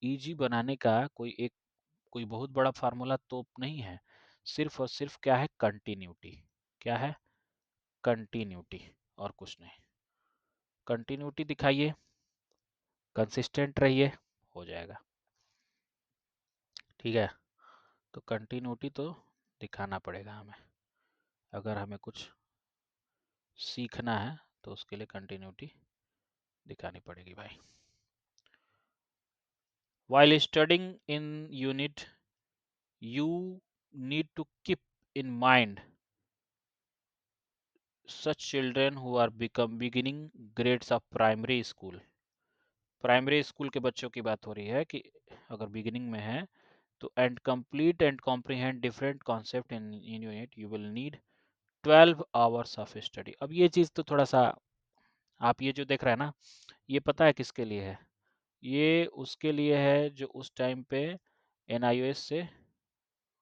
इजी बनाने का कोई बहुत बड़ा फार्मूला तो नहीं है, सिर्फ और सिर्फ क्या है? कंटिन्यूटी। क्या है? कंटिन्यूटी, और कुछ नहीं। कंटिन्यूटी दिखाइए, कंसिस्टेंट रहिए, हो जाएगा, ठीक है। तो कंटिन्यूटी तो दिखाना पड़ेगा हमें, अगर हमें कुछ सीखना है तो उसके लिए कंटिन्यूटी दिखानी पड़ेगी भाई। While studying in unit, you need to keep in mind such children who are beginning grades of primary school. Primary school के बच्चों की बात हो रही है कि अगर बिगिनिंग में है तो and complete and comprehend different concept in unit you will need 12 hours of study. अब ये चीज़ तो थोड़ा सा, आप ये जो देख रहे हैं ना, ये पता है किसके लिए है? ये उसके लिए है जो उस टाइम पे एनआईओएस से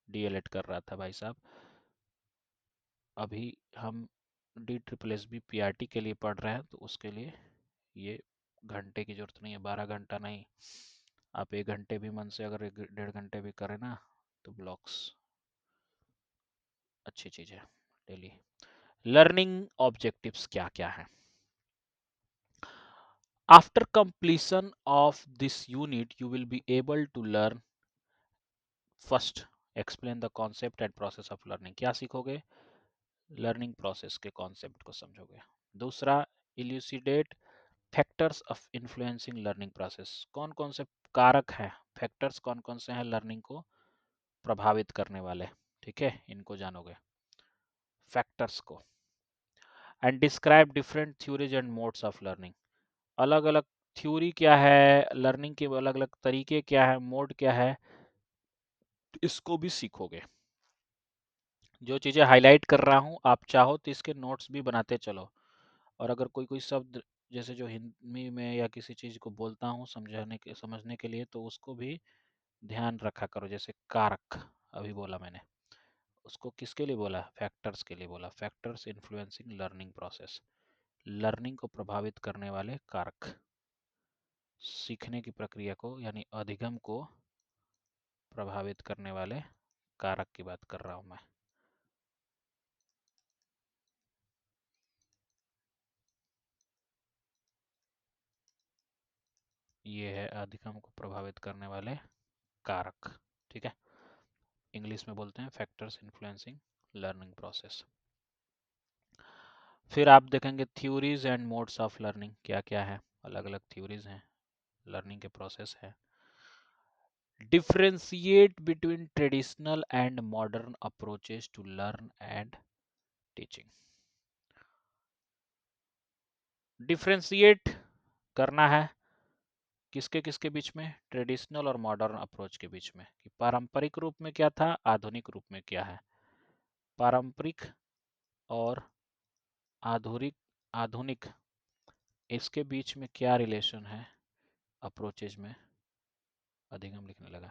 डीएलएड कर रहा था भाई साहब। अभी हम D triple S B PRT के लिए पढ़ रहे हैं तो उसके लिए ये घंटे की जरूरत नहीं है, 12 घंटा नहीं, आप 1 घंटे भी मन से अगर 1.5 घंटे भी करें ना तो ब्लॉक्स अच्छी चीज़ है डेली। लर्निंग ऑब्जेक्टिव्स क्या क्या है? After completion of this unit you will be able to learn first, explain the concept and process of learning. क्या सीखोगे? लर्निंग प्रोसेस के कॉन्सेप्ट को समझोगे। दूसरा, elucidate factors of influencing learning process. कौन कौन से कारक हैं, फैक्टर्स कौन कौन से हैं लर्निंग को प्रभावित करने वाले, ठीक है, इनको जानोगे फैक्टर्स को। And describe different theories and modes of learning. अलग अलग थ्योरी क्या है, लर्निंग के अलग अलग तरीके क्या है, मोड क्या है, इसको भी सीखोगे। जो चीज़ें हाईलाइट कर रहा हूँ आप चाहो तो इसके नोट्स भी बनाते चलो, और अगर कोई कोई शब्द जैसे जो हिंदी में या किसी चीज़ को बोलता हूँ समझने के लिए तो उसको भी ध्यान रखा करो। जैसे कारक अभी बोला मैंने, उसको किसके लिए बोला? फैक्टर्स के लिए बोला। Factors influencing learning process, learning को प्रभावित करने वाले कारक, सीखने की प्रक्रिया को यानी अधिगम को प्रभावित करने वाले कारक की बात कर रहा हूँ मैं। ये है अधिगम को प्रभावित करने वाले कारक, ठीक है, इंग्लिश में बोलते हैं फैक्टर्स इन्फ्लुएंसिंग लर्निंग प्रोसेस। फिर आप देखेंगे theories and modes of learning क्या क्या है, अलग अलग थ्योरीज हैं, लर्निंग के प्रोसेस है। Differentiate between traditional and modern approaches to learn and teaching. Differentiate करना है किसके किसके बीच में? ट्रेडिशनल और मॉडर्न अप्रोच के बीच में, कि पारंपरिक रूप में क्या था, आधुनिक रूप में क्या है। पारंपरिक और आधुनिक आधुनिक इसके बीच में क्या रिलेशन है अप्रोचेज में। अधिगम लिखने लगा,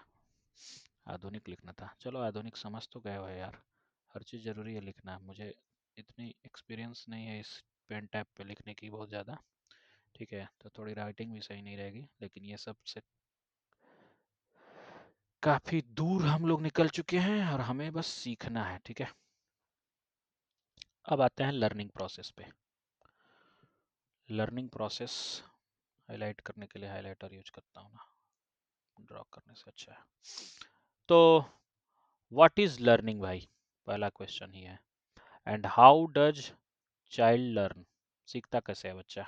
आधुनिक लिखना था, चलो आधुनिक समझ तो गए हो यार, हर चीज़ ज़रूरी है लिखना। मुझे इतनी एक्सपीरियंस नहीं है इस पेन टैप पे लिखने की बहुत ज़्यादा, ठीक है, तो थोड़ी राइटिंग भी सही नहीं रहेगी, लेकिन ये सब से काफ़ी दूर हम लोग निकल चुके हैं और हमें बस सीखना है, ठीक है। अब आते हैं लर्निंग प्रोसेस पे। लर्निंग प्रोसेस हाईलाइट करने के लिए हाईलाइटर यूज करता हूँ ना, ड्रॉ करने से अच्छा है। तो व्हाट इज लर्निंग भाई, पहला क्वेश्चन ही है। And how does child learn, सीखता कैसे है बच्चा।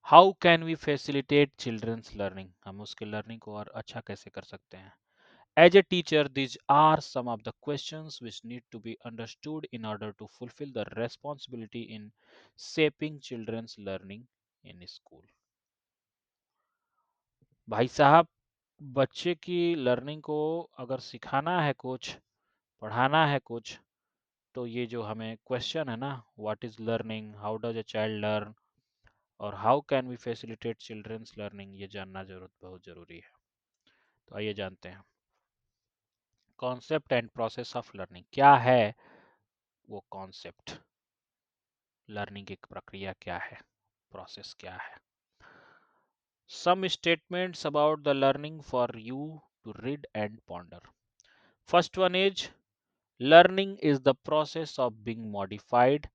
How can we facilitate children's learning, हम उसके लर्निंग को और अच्छा कैसे कर सकते हैं। As a teacher, these are some of the questions which need to be understood in order to fulfill the responsibility in shaping children's learning in school. भाई साहब, बच्चे की लर्निंग को अगर सिखाना है कुछ, पढ़ाना है कुछ, तो ये जो हमें क्वेश्चन है ना, what is learning, how does a child learn, और how can we facilitate children's learning, ये जानना बहुत जरूरी है। तो आइए जानते हैं concept and process of learning क्या है। वो कॉन्सेप्ट, लर्निंग की प्रक्रिया क्या है, प्रोसेस क्या है। Some statements about the learning for you to read and ponder. First one is learning is the process of being modified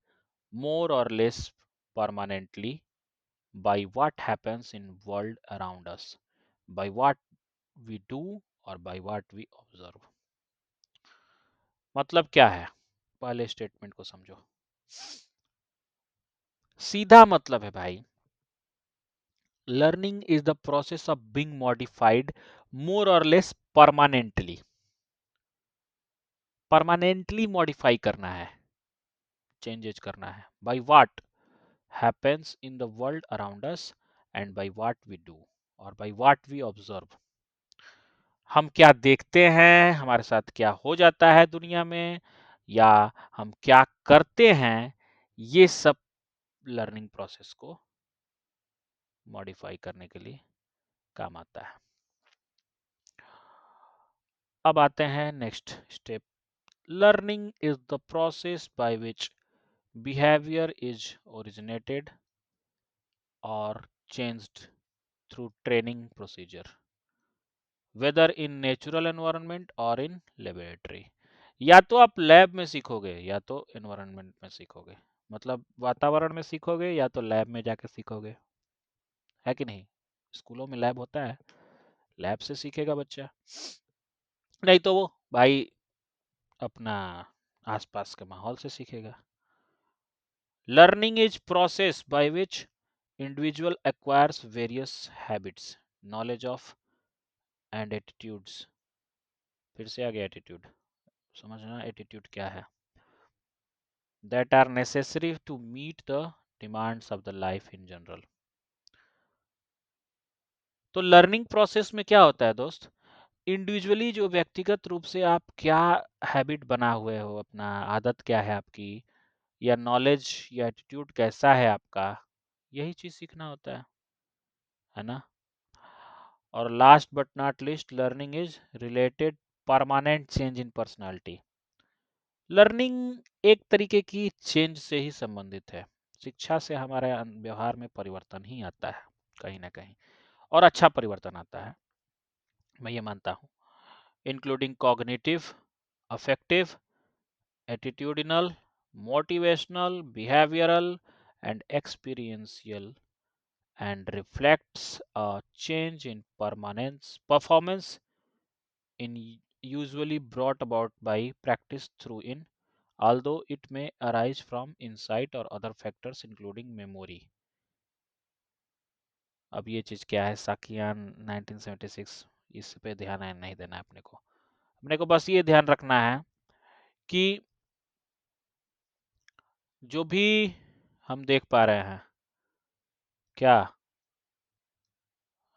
more or less permanently by what happens in world around us, by what we do or by what we observe। मतलब क्या है, पहले statement को समझो। सीधा मतलब है भाई, learning is the process of being modified more or less permanently. Permanently modify करना है, चेंजेज करना है, by what happens in the world around us and by what we do और बाय व्हाट वी ऑब्जर्व। हम क्या देखते हैं, हमारे साथ क्या हो जाता है दुनिया में, या हम क्या करते हैं, ये सब लर्निंग प्रोसेस को मॉडिफाई करने के लिए काम आता है। अब आते हैं next step. Learning is the process by which behaviour is originated or changed through training procedure, whether in natural environment or in laboratory. या तो आप लैब में सीखोगे या तो एनवायरनमेंट में सीखोगे, मतलब वातावरण में सीखोगे या तो लैब में जाके सीखोगे, है कि नहीं? स्कूलों में लैब होता है, लैब से सीखेगा बच्चा, नहीं तो वो भाई अपना आसपास के माहौल से सीखेगा। Learning is process by which individual acquires various habits, knowledge of and attitudes. फिर से आ गया एटीट्यूड, समझना एटीट्यूड क्या है। That are necessary to meet the demands of the life in general. तो लर्निंग प्रोसेस में क्या होता है दोस्त, इंडिविजुअली जो व्यक्तिगत रूप से आप क्या हैबिट बना हुए हो, अपना आदत क्या है आपकी, या नॉलेज या एटीट्यूड कैसा है आपका, यही चीज सीखना होता है ना। और last but not least, learning is related permanent change in personality. Learning एक तरीके की चेंज से ही संबंधित है। शिक्षा से हमारे व्यवहार में परिवर्तन ही आता है कहीं ना कहीं, और अच्छा परिवर्तन आता है, मैं ये मानता हूँ, including cognitive, affective, attitudinal, motivational, behavioural and experiential, and reflects a change in performance in usually brought about by practice through in, although it may arise from insight or other factors including memory। अब ये चीज क्या है, साकियान 1976, इस पे ध्यान नहीं देना है अपने को बस ये ध्यान रखना है कि जो भी हम देख पा रहे हैं, क्या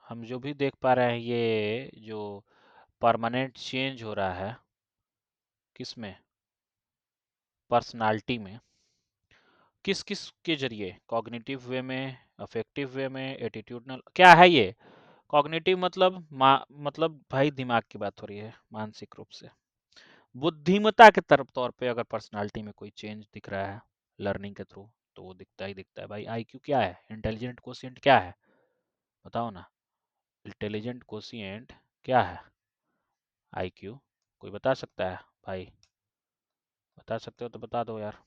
हम जो भी देख पा रहे हैं, ये जो परमानेंट चेंज हो रहा है, किसमें, पर्सनालिटी में, किस किस के जरिए, कॉग्निटिव वे में, अफेक्टिव वे में, एटीट्यूडनल, क्या है ये? कॉग्निटिव मतलब मतलब भाई दिमाग की बात हो रही है, मानसिक रूप से बुद्धिमत्ता के तरफ तौर पे अगर पर्सनालिटी में कोई चेंज दिख रहा है लर्निंग के थ्रू, तो वो दिखता ही दिखता है भाई। आईक्यू क्या है, इंटेलिजेंट कोशिएंट क्या है, बताओ ना। इंटेलिजेंट कोशिएंट क्या है, आईक्यू, कोई बता सकता है भाई? बता सकते हो तो बता दो यार,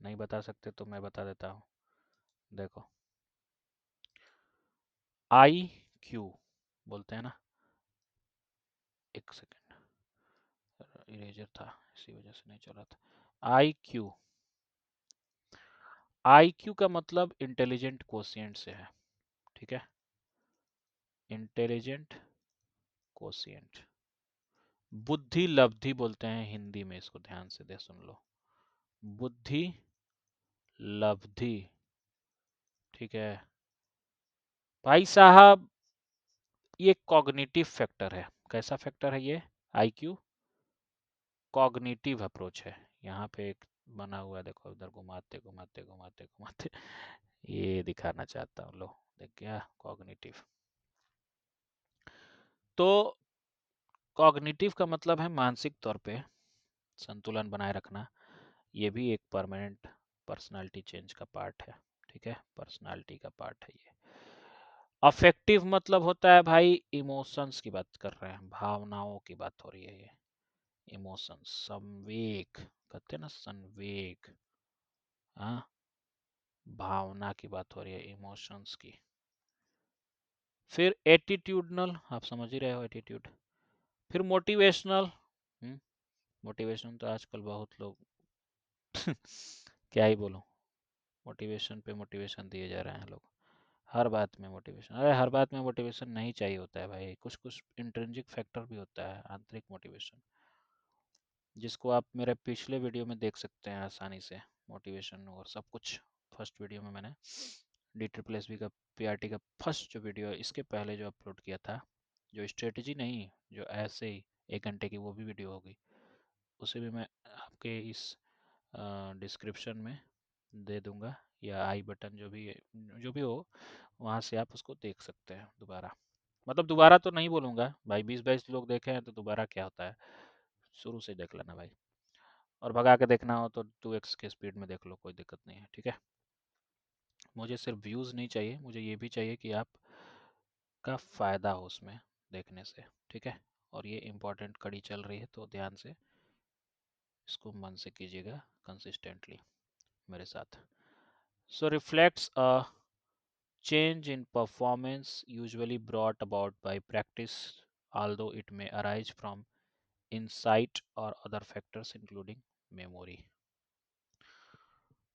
नहीं बता सकते तो मैं बता देता हूँ। देखो, आई क्यू बोलते हैं ना, एक सेकेंड, इरेजर था इसी वजह से नहीं चल रहा था। आई क्यू, आई क्यू का मतलब इंटेलिजेंट कोशिएंट से है, ठीक है, इंटेलिजेंट कोशिएंट। बुद्धि लब्धि बोलते हैं हिंदी में, इसको ध्यान से दे सुन लो, बुद्धि लब्धि, ठीक है भाई साहब। ये कॉग्निटिव फैक्टर है, कैसा फैक्टर है ये, आईक्यू कॉग्निटिव अप्रोच है। यहाँ पे एक बना हुआ है, देखो इधर घुमाते घुमाते घुमाते घुमाते ये दिखाना चाहता हूँ, लो देख गया, कॉग्निटिव। तो कॉग्निटिव का मतलब है मानसिक तौर पे संतुलन बनाए रखना, ये भी एक परमानेंट पर्सनालिटी चेंज का पार्ट है, ठीक है, पर्सनालिटी का पार्ट है ये। अफेक्टिव मतलब होता है भाई इमोशंस की बात कर रहे हैं, भावनाओं की बात हो रही है ये, इमोशंस, संवेग कहते हैं ना, संवेग, हाँ, भावना की बात हो रही है, इमोशंस की। फिर एटीट्यूडनल, आप समझ ही रहे हो एटीट्यूड। फिर मोटिवेशनल, मोटिवेशन तो आजकल बहुत लोग क्या ही बोलूं, मोटिवेशन पे मोटिवेशन दिए जा रहे हैं लोग, हर बात में मोटिवेशन। अरे हर बात में मोटिवेशन नहीं चाहिए होता है भाई, कुछ कुछ इंट्रिंसिक फैक्टर भी होता है, आंतरिक मोटिवेशन, जिसको आप मेरे पिछले वीडियो में देख सकते हैं आसानी से। मोटिवेशन और सब कुछ फर्स्ट वीडियो में मैंने डी ट्रिपल एस बी का पीआरटी का फर्स्ट जो वीडियो है इसके पहले जो अपलोड किया था, जो स्ट्रेटजी नहीं, जो ऐसे ही 1 घंटे की वो भी वीडियो होगी, उसे भी मैं आपके इस डिस्क्रिप्शन में दे दूंगा, या आई बटन जो भी हो, वहाँ से आप उसको देख सकते हैं दोबारा। मतलब दोबारा तो नहीं बोलूँगा भाई, 20-22 लोग देखे हैं तो दोबारा क्या होता है, शुरू से देख लेना भाई। और भगा के देखना हो तो 2x के स्पीड में देख लो, कोई दिक्कत नहीं है, ठीक है। मुझे सिर्फ व्यूज़ नहीं चाहिए, मुझे ये भी चाहिए कि आप का फ़ायदा हो उसमें देखने से, ठीक है। और ये इम्पोर्टेंट कड़ी चल रही है तो ध्यान से इसको मन से कीजिएगा कंसिस्टेंटली मेरे साथ। So reflects a change in performance usually brought about by practice, although it may arise from insight or other factors including memory।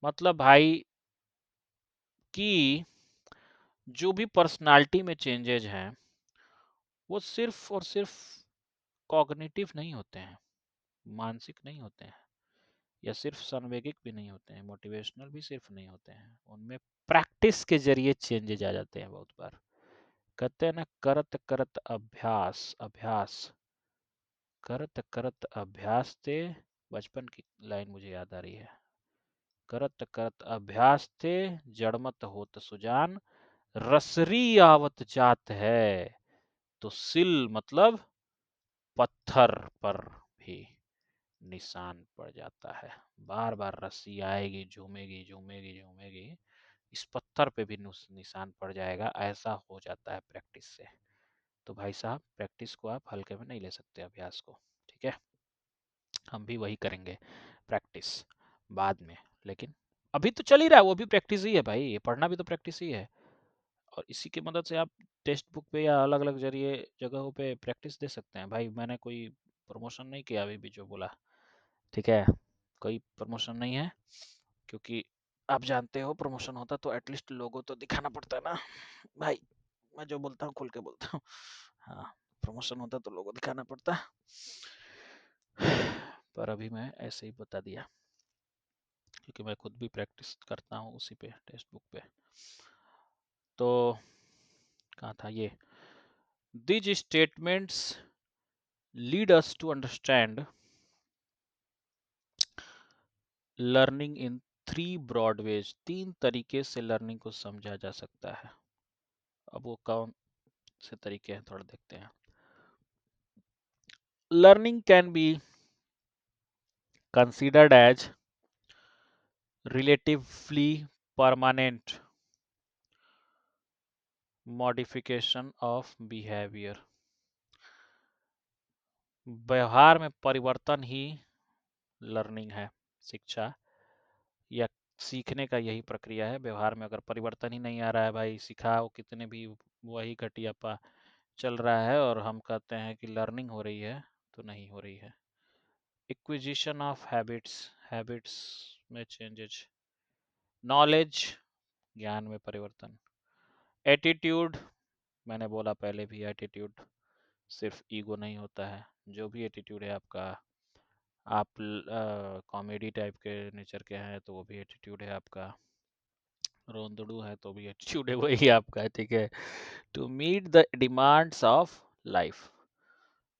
मतलब भाई कि जो भी पर्सनालिटी में चेंजेज हैं वो सिर्फ और सिर्फ कॉग्निटिव नहीं होते हैं, मानसिक नहीं होते हैं, या सिर्फ संवेगिक भी नहीं होते हैं, मोटिवेशनल भी सिर्फ नहीं होते हैं, उनमें प्रैक्टिस के जरिए चेंजेज आ जाते हैं बहुत बार। कहते हैं ना, करत करत अभ्यास, अभ्यास करत करत अभ्यास ते, बचपन की लाइन मुझे याद आ रही है, करत करत अभ्यास थे जड़मत होत सुजान, रसरी आवत जात है तो सिल मतलब पत्थर पर भी निशान पड़ जाता है। बार बार रस्सी आएगी, झूमेगी झूमेगी झूमेगी, इस पत्थर पे भी निशान पड़ जाएगा, ऐसा हो जाता है प्रैक्टिस से। तो भाई साहब प्रैक्टिस को आप हल्के में नहीं ले सकते, अभ्यास को, ठीक है। हम भी वही करेंगे, प्रैक्टिस बाद में, लेकिन अभी तो चल ही रहा है, वो भी प्रैक्टिस ही है भाई, ये पढ़ना भी तो प्रैक्टिस ही है। और इसी की मदद से आप टेक्स्ट बुक पे या अलग अलग जरिए जगहों पे प्रैक्टिस दे सकते हैं भाई। मैंने कोई प्रमोशन नहीं किया अभी भी जो बोला, ठीक है, कोई प्रमोशन नहीं है, क्योंकि आप जानते हो प्रमोशन होता तो एटलीस्ट लोगों तो दिखाना पड़ता है ना भाई, मैं जो बोलता हूँ खुल के बोलता हूँ। हाँ, प्रमोशन होता तो लोगों दिखाना पड़ता, पर अभी मैं ऐसे ही बता दिया क्योंकि मैं खुद भी प्रैक्टिस करता हूँ उसी पे, टेक्स्ट बुक पे। तो कहाँ था ये, these statements lead us to understand learning in 3 broad ways, 3 तरीके से लर्निंग को समझा जा सकता है। अब वो कौन से तरीके हैं थोड़ा देखते हैं। Learning can be considered as relatively permanent modification of behavior, व्यवहार में परिवर्तन ही लर्निंग है, शिक्षा या सीखने का यही प्रक्रिया है। व्यवहार में अगर परिवर्तन ही नहीं आ रहा है भाई, सिखाओ कितने भी वही घटियापा चल रहा है और हम कहते हैं कि लर्निंग हो रही है, तो नहीं हो रही है। एक्विजिशन ऑफ हैबिट्स, हैबिट्स में चेंजेज, नॉलेज ज्ञान में परिवर्तन, एटीट्यूड, मैंने बोला पहले भी, एटीट्यूड सिर्फ ईगो नहीं होता है, जो भी एटीट्यूड है आपका, आप कॉमेडी टाइप के नेचर के हैं तो वो भी एटीट्यूड है आपका, रोंदड़ू है तो भी एटीट्यूड है वही आपका, ठीक है। To meet the demands of life,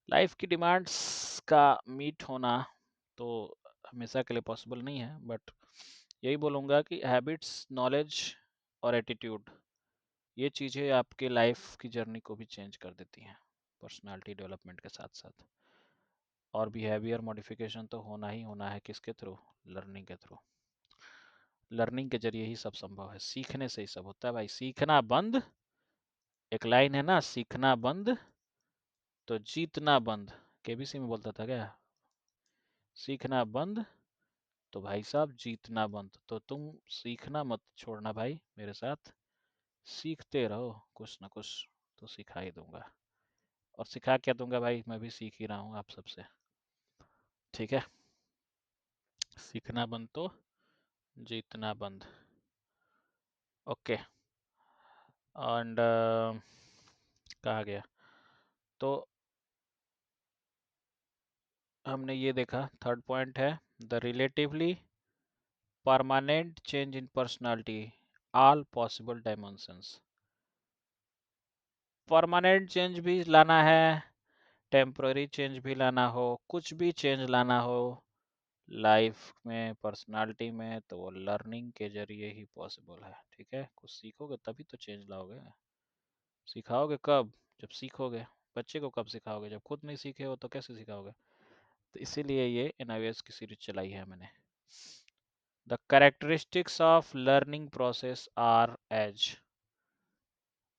life की डिमांड्स का मीट होना तो हमेशा के लिए पॉसिबल नहीं है, बट यही बोलूँगा कि हैबिट्स, नॉलेज और एटीट्यूड, ये चीज़ें आपके लाइफ की जर्नी को भी चेंज कर देती हैं पर्सनालिटी डेवलपमेंट के साथ साथ। और बिहेवियर मॉडिफिकेशन तो होना ही होना है, किसके थ्रू, लर्निंग के थ्रू। लर्निंग के जरिए ही सब संभव है, सीखने से ही सब होता है भाई। सीखना बंद, एक लाइन है ना, सीखना बंद तो जीतना बंद, केबीसी में बोलता था क्या, सीखना बंद तो भाई साहब जीतना बंद। तो तुम सीखना मत छोड़ना भाई, मेरे साथ सीखते रहो, कुछ ना कुछ तो सिखा ही दूंगा। और सिखा क्या दूंगा भाई, मैं भी सीख ही रहा हूँ आप सबसे, ठीक है। सीखना बंद तो जीतना बंद। ओके। एंड कहा गया, तो हमने ये देखा, थर्ड पॉइंट है the relatively permanent change in personality all possible dimensions. Permanent change भी लाना है, टेम्पररी चेंज भी लाना हो, कुछ भी चेंज लाना हो लाइफ में, पर्सनालिटी में, तो वो लर्निंग के जरिए ही पॉसिबल है। ठीक है, कुछ सीखोगे तभी तो चेंज लाओगे। सिखाओगे कब? जब सीखोगे। बच्चे को कब सिखाओगे? जब खुद नहीं सीखे हो तो कैसे सिखाओगे? तो इसीलिए ये एनआईवीएस की सीरीज चलाई है मैंने। The characteristics of learning process are as.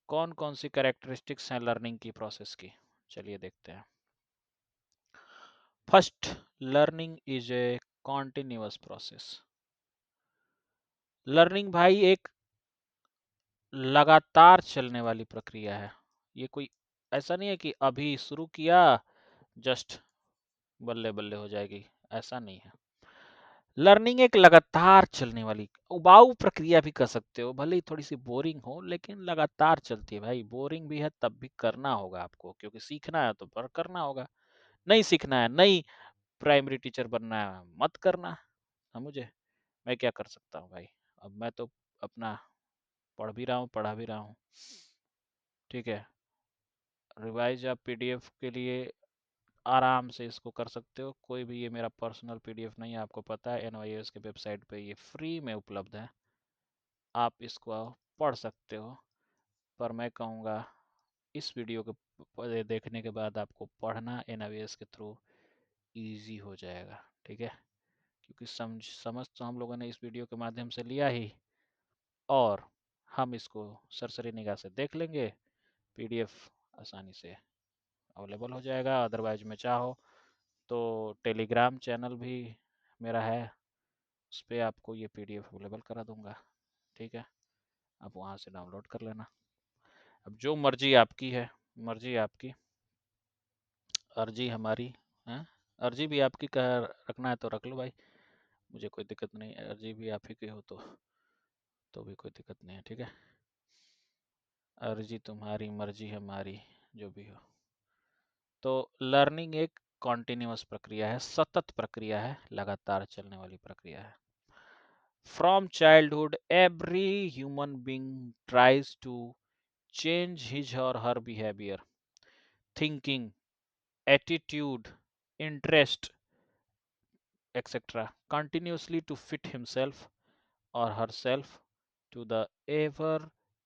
कौन कौन सी कैरेक्टरिस्टिक्स हैं लर्निंग की प्रोसेस की? चलिए देखते हैं। First, learning is a continuous process. Learning भाई एक लगातार चलने वाली प्रक्रिया है। ये कोई ऐसा नहीं है कि अभी शुरू किया जस्ट बल्ले बल्ले हो जाएगी, ऐसा नहीं है। लर्निंग एक लगातार चलने वाली उबाऊ प्रक्रिया भी कह सकते हो, भले ही थोड़ी सी बोरिंग हो लेकिन लगातार चलती है भाई। बोरिंग भी है तब भी करना होगा आपको, क्योंकि सीखना है तो पर करना होगा। नहीं सीखना है, नहीं प्राइमरी टीचर बनना है, मत करना। मुझे मैं क्या कर सकता हूँ भाई? अब मैं तो अपना पढ़ भी रहा हूँ, पढ़ा भी रहा हूँ। ठीक है, रिवाइज आप पीडीएफ के लिए आराम से इसको कर सकते हो। कोई भी, ये मेरा पर्सनल पीडीएफ नहीं है, आपको पता है एनवाईएस के वेबसाइट पे ये फ्री में उपलब्ध है, आप इसको पढ़ सकते हो। पर मैं कहूँगा इस वीडियो को देखने के बाद आपको पढ़ना एनवाईएस के थ्रू इजी हो जाएगा। ठीक है, क्योंकि समझ तो हम लोगों ने इस वीडियो के माध्यम से लिया ही, और हम इसको सरसरी निगाह से देख लेंगे। पीडीएफ आसानी से अवेलेबल हो जाएगा। अदरवाइज में चाहो तो टेलीग्राम चैनल भी मेरा है, उस पर आपको ये पीडीएफ अवेलेबल करा दूंगा। ठीक है, आप वहाँ से डाउनलोड कर लेना। अब जो मर्जी आपकी है, मर्जी आपकी, अर्जी हमारी है। अर्जी भी आपकी, कह रखना है तो रख लो भाई, मुझे कोई दिक्कत नहीं। अर्जी भी आप ही की हो तो भी कोई दिक्कत नहीं है। ठीक है, अर्जी तुम्हारी मर्जी हमारी, जो भी हो। तो लर्निंग एक कॉन्टिन्यूअस प्रक्रिया है, सतत प्रक्रिया है, लगातार चलने वाली प्रक्रिया है। From childhood every human being tries to change his or her behavior, thinking, attitude, interest, etc. continuously to fit himself or herself to the ever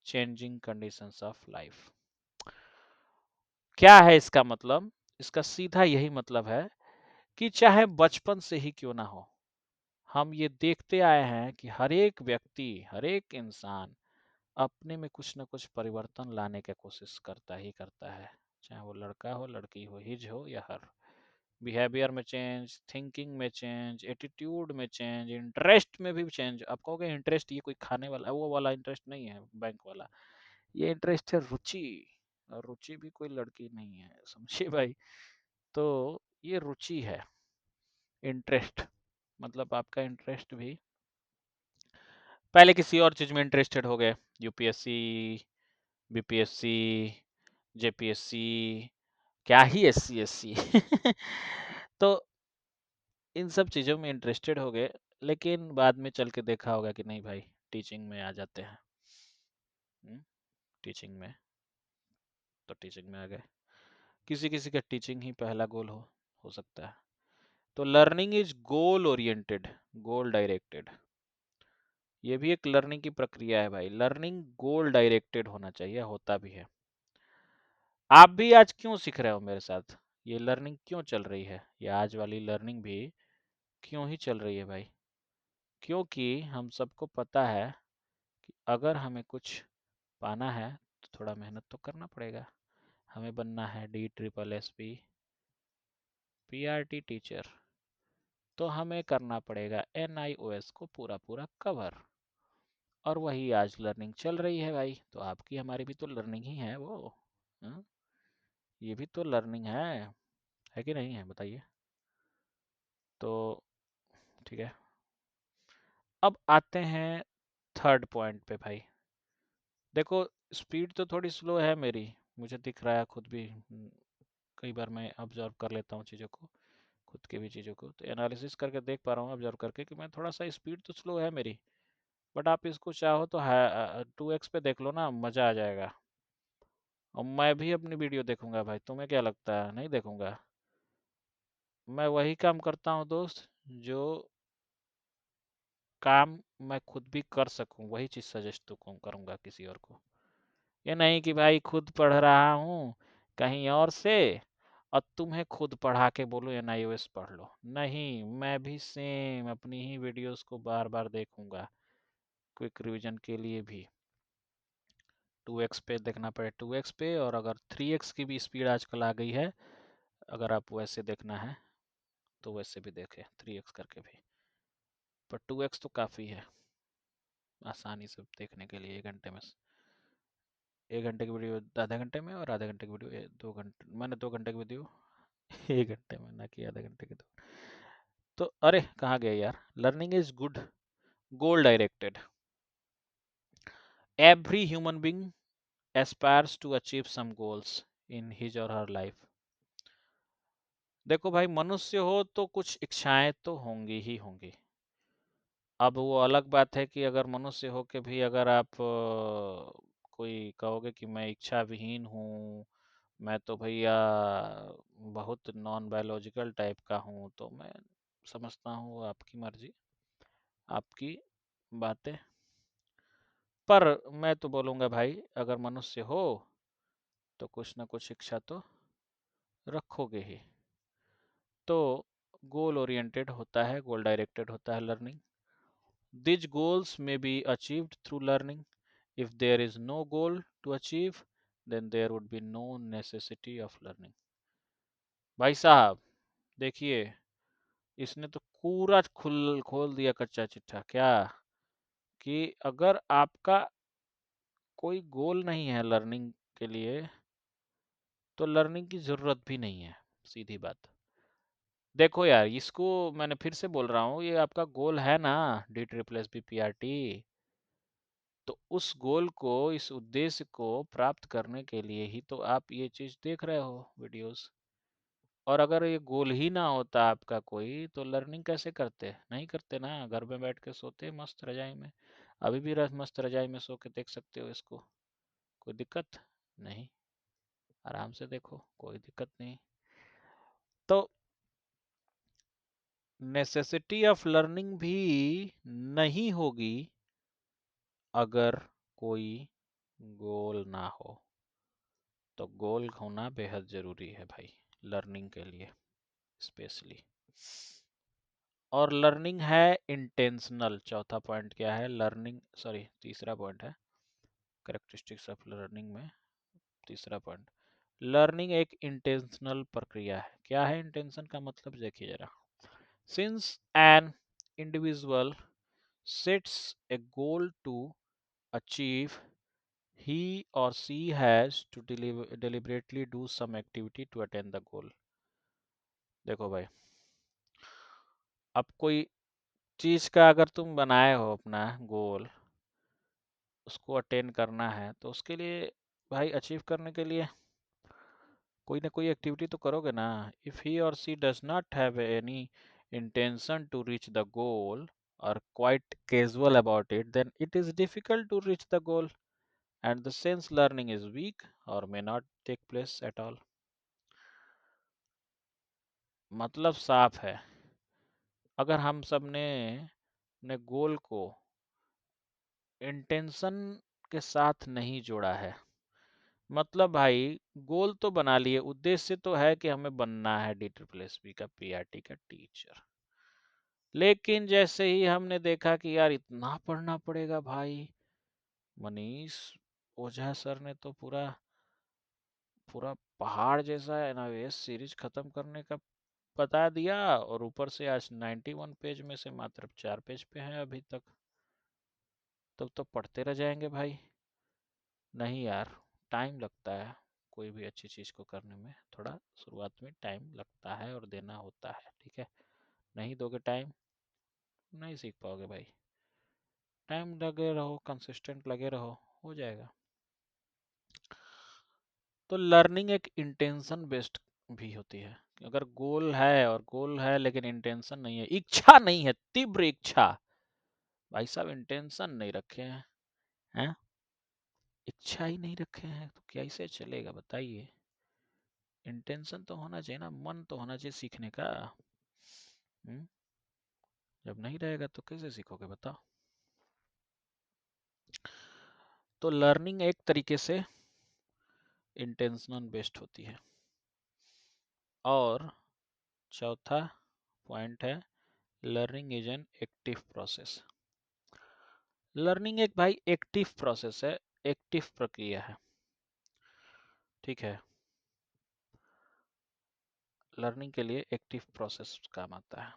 changing conditions of life। क्या है इसका मतलब? इसका सीधा यही मतलब है कि चाहे बचपन से ही क्यों ना हो, हम ये देखते आए हैं कि हर एक व्यक्ति, हर एक इंसान अपने में कुछ न कुछ परिवर्तन लाने की कोशिश करता ही करता है। चाहे वो लड़का हो, लड़की हो, हिज हो या हर। बिहेवियर में चेंज, थिंकिंग में चेंज, एटीट्यूड में चेंज, इंटरेस्ट में भी चेंज। आप कहोगे इंटरेस्ट ये कोई खाने वाला, वो वाला इंटरेस्ट नहीं है बैंक वाला, ये इंटरेस्ट है रुचि। और रुचि भी कोई लड़की नहीं है, समझिए भाई। तो ये रुचि है, इंटरेस्ट मतलब आपका इंटरेस्ट भी पहले किसी और चीज में इंटरेस्टेड हो गए, यूपीएससी, बीपीएससी, जेपीएससी, क्या ही एससी एससी तो इन सब चीज़ों में इंटरेस्टेड हो गए, लेकिन बाद में चल के देखा होगा कि नहीं भाई, टीचिंग में आ जाते हैं। टीचिंग में, तो टीचिंग में आ गए। किसी किसी का टीचिंग ही पहला गोल हो सकता है। तो learning is goal oriented, goal directed. ये भी एक लर्निंग की प्रक्रिया है भाई। लर्निंग गोल डायरेक्टेड होना चाहिए, होता भी है। आप भी आज क्यों सीख रहे हो मेरे साथ? ये लर्निंग क्यों चल रही है? ये आज वाली लर्निंग भी क्यों ही चल रही है भाई? क्योंकि हम सबको पता है कि अगर हमें कुछ पाना है तो थोड़ा मेहनत तो करना पड़ेगा। हमें बनना है DSSS टीचर, तो हमें करना पड़ेगा NIOS को पूरा पूरा कवर। और वही आज लर्निंग चल रही है भाई। तो आपकी हमारी भी तो लर्निंग ही है वो। हाँ? ये भी तो लर्निंग है कि नहीं है? बताइए। तो ठीक है, अब आते हैं थर्ड पॉइंट पे भाई। देखो स्पीड तो थोड़ी स्लो है मेरी, मुझे दिख रहा है खुद भी। कई बार मैं ऑब्जर्व कर लेता हूँ चीज़ों को, खुद की भी चीज़ों को, तो एनालिसिस करके देख पा रहा हूँ ऑब्जर्व करके कि मैं थोड़ा सा स्पीड तो स्लो है मेरी। बट आप इसको चाहो तो है 2x पे देख लो ना, मज़ा आ जाएगा। और मैं भी अपनी वीडियो देखूंगा भाई, तुम्हें क्या लगता है नहीं देखूंगा? मैं वही काम करता हूँ दोस्त, जो काम मैं खुद भी कर सकूं, वही चीज़ सजेस्ट तो करूंगा किसी और को। ये नहीं कि भाई खुद पढ़ रहा हूँ कहीं और से और तुम्हें खुद पढ़ा के बोलो एनआईओएस पढ़ लो। नहीं, मैं भी सेम अपनी ही वीडियोस को बार बार देखूंगा क्विक रिवीजन के लिए भी। 2x पे देखना पड़े 2x पे, और अगर 3x की भी स्पीड आजकल आ गई है, अगर आप वैसे देखना है तो वैसे भी देखें 3x करके भी। पर 2x तो काफ़ी है आसानी से देखने के लिए। 1 घंटे में, 1 घंटे की वीडियो आधे घंटे में, और आधे घंटे की वीडियो 2 घंटे, मैंने 2 घंटे की वीडियो 1 घंटे में, ना कि आधे घंटे की। तो अरे कहाँ गए यार। Learning is good, goal directed. Every human being aspires to achieve some goals in his or her life. देखो भाई, मनुष्य हो तो कुछ इच्छाएं तो होंगी ही होंगी। अब वो अलग बात है कि अगर मनुष्य हो के भी अगर आप कोई कहोगे कि मैं इच्छा विहीन हूँ, मैं तो भैया बहुत नॉन बायोलॉजिकल टाइप का हूँ, तो मैं समझता हूँ वो आपकी मर्जी, आपकी बातें। पर मैं तो बोलूँगा भाई, अगर मनुष्य हो तो कुछ ना कुछ इच्छा तो रखोगे ही। तो गोल ओरिएंटेड होता है, गोल डायरेक्टेड होता है learning. These goals may be achieved through learning. If there is no goal to achieve, then there would be no necessity of learning. भाई साहब देखिए, इसने तो पूरा खुल खोल दिया कच्चा चिट्ठा क्या, कि अगर आपका कोई गोल नहीं है लर्निंग के लिए, तो लर्निंग की जरूरत भी नहीं है, सीधी बात। देखो यार, इसको मैंने फिर से बोल रहा हूँ, ये आपका गोल है ना, D triple S B P R T, तो उस गोल को, इस उद्देश्य को प्राप्त करने के लिए ही तो आप ये चीज देख रहे हो वीडियोस। और अगर ये गोल ही ना होता आपका कोई, तो लर्निंग कैसे करते? नहीं करते ना, घर में बैठ के सोते मस्त रजाई में। अभी भी मस्त रजाई में सो के देख सकते हो इसको, कोई दिक्कत नहीं, आराम से देखो, कोई दिक्कत नहीं। तो नेसेसिटी ऑफ लर्निंग भी नहीं होगी अगर कोई गोल ना हो। तो गोल होना बेहद ज़रूरी है भाई, लर्निंग के लिए स्पेशली। और लर्निंग है इंटेंशनल। चौथा पॉइंट क्या है? लर्निंग, सॉरी तीसरा पॉइंट है करेक्टरिस्टिक्स ऑफ लर्निंग में, तीसरा पॉइंट। लर्निंग एक इंटेंशनल प्रक्रिया है। क्या है इंटेंशन का मतलब? देखिए जरा। Since an individual sets a goal to achieve, he or she has to deliberately do some activity to attain the goal. देखो भाई, अब कोई चीज का अगर तुम बनाए हो अपना गोल, उसको अटेन करना है, तो उसके लिए भाई अचीव करने के लिए कोई ना कोई एक्टिविटी तो करोगे ना। If he or she does not have any intention to reach the goal or quite casual about it, then it is difficult to reach the goal, and the sense learning is weak or may not take place at all. मतलब साफ है, अगर हम सब ने अपने गोल को intention के साथ नहीं जोड़ा है, मतलब भाई गोल तो बना लिए, उद्देश्य तो है कि हमें बनना है डी ट्रिपल एस बी का पीआरटी का टीचर, लेकिन जैसे ही हमने देखा कि यार इतना पढ़ना पड़ेगा भाई, मनीष ओझा सर ने तो पूरा पूरा पहाड़ जैसा एनावेस सीरीज खत्म करने का बता दिया, और ऊपर से आज 91 पेज में से मात्र 4 पेज पे हैं अभी तक, तब तो पढ़ते रह जाएंगे भाई। नहीं यार, टाइम लगता है कोई भी अच्छी चीज़ को करने में, थोड़ा शुरुआत में टाइम लगता है और देना होता है, ठीक है। नहीं दोगे टाइम, नहीं सीख पाओगे भाई। टाइम लगे रहो, कंसिस्टेंट लगे रहो, हो जाएगा। तो लर्निंग एक इंटेंशन बेस्ड भी होती है। अगर गोल है लेकिन इंटेंशन नहीं है, इच्छा नहीं है, तीव्र इच्छा, भाई साहब इंटेंशन नहीं रखे हैं, इच्छा ही नहीं रखे हैं तो कैसे चलेगा बताइए। इंटेंशन तो होना चाहिए ना, मन तो होना चाहिए सीखने का। हम्म? जब नहीं रहेगा तो कैसे सीखोगे बताओ। तो लर्निंग एक तरीके से इंटेंशनल बेस्ड होती है। और चौथा पॉइंट है, learning is an active process. Learning एक भाई एक्टिव प्रोसेस है, एक्टिव प्रक्रिया है, ठीक है। लर्निंग के लिए एक्टिव प्रोसेस काम आता है।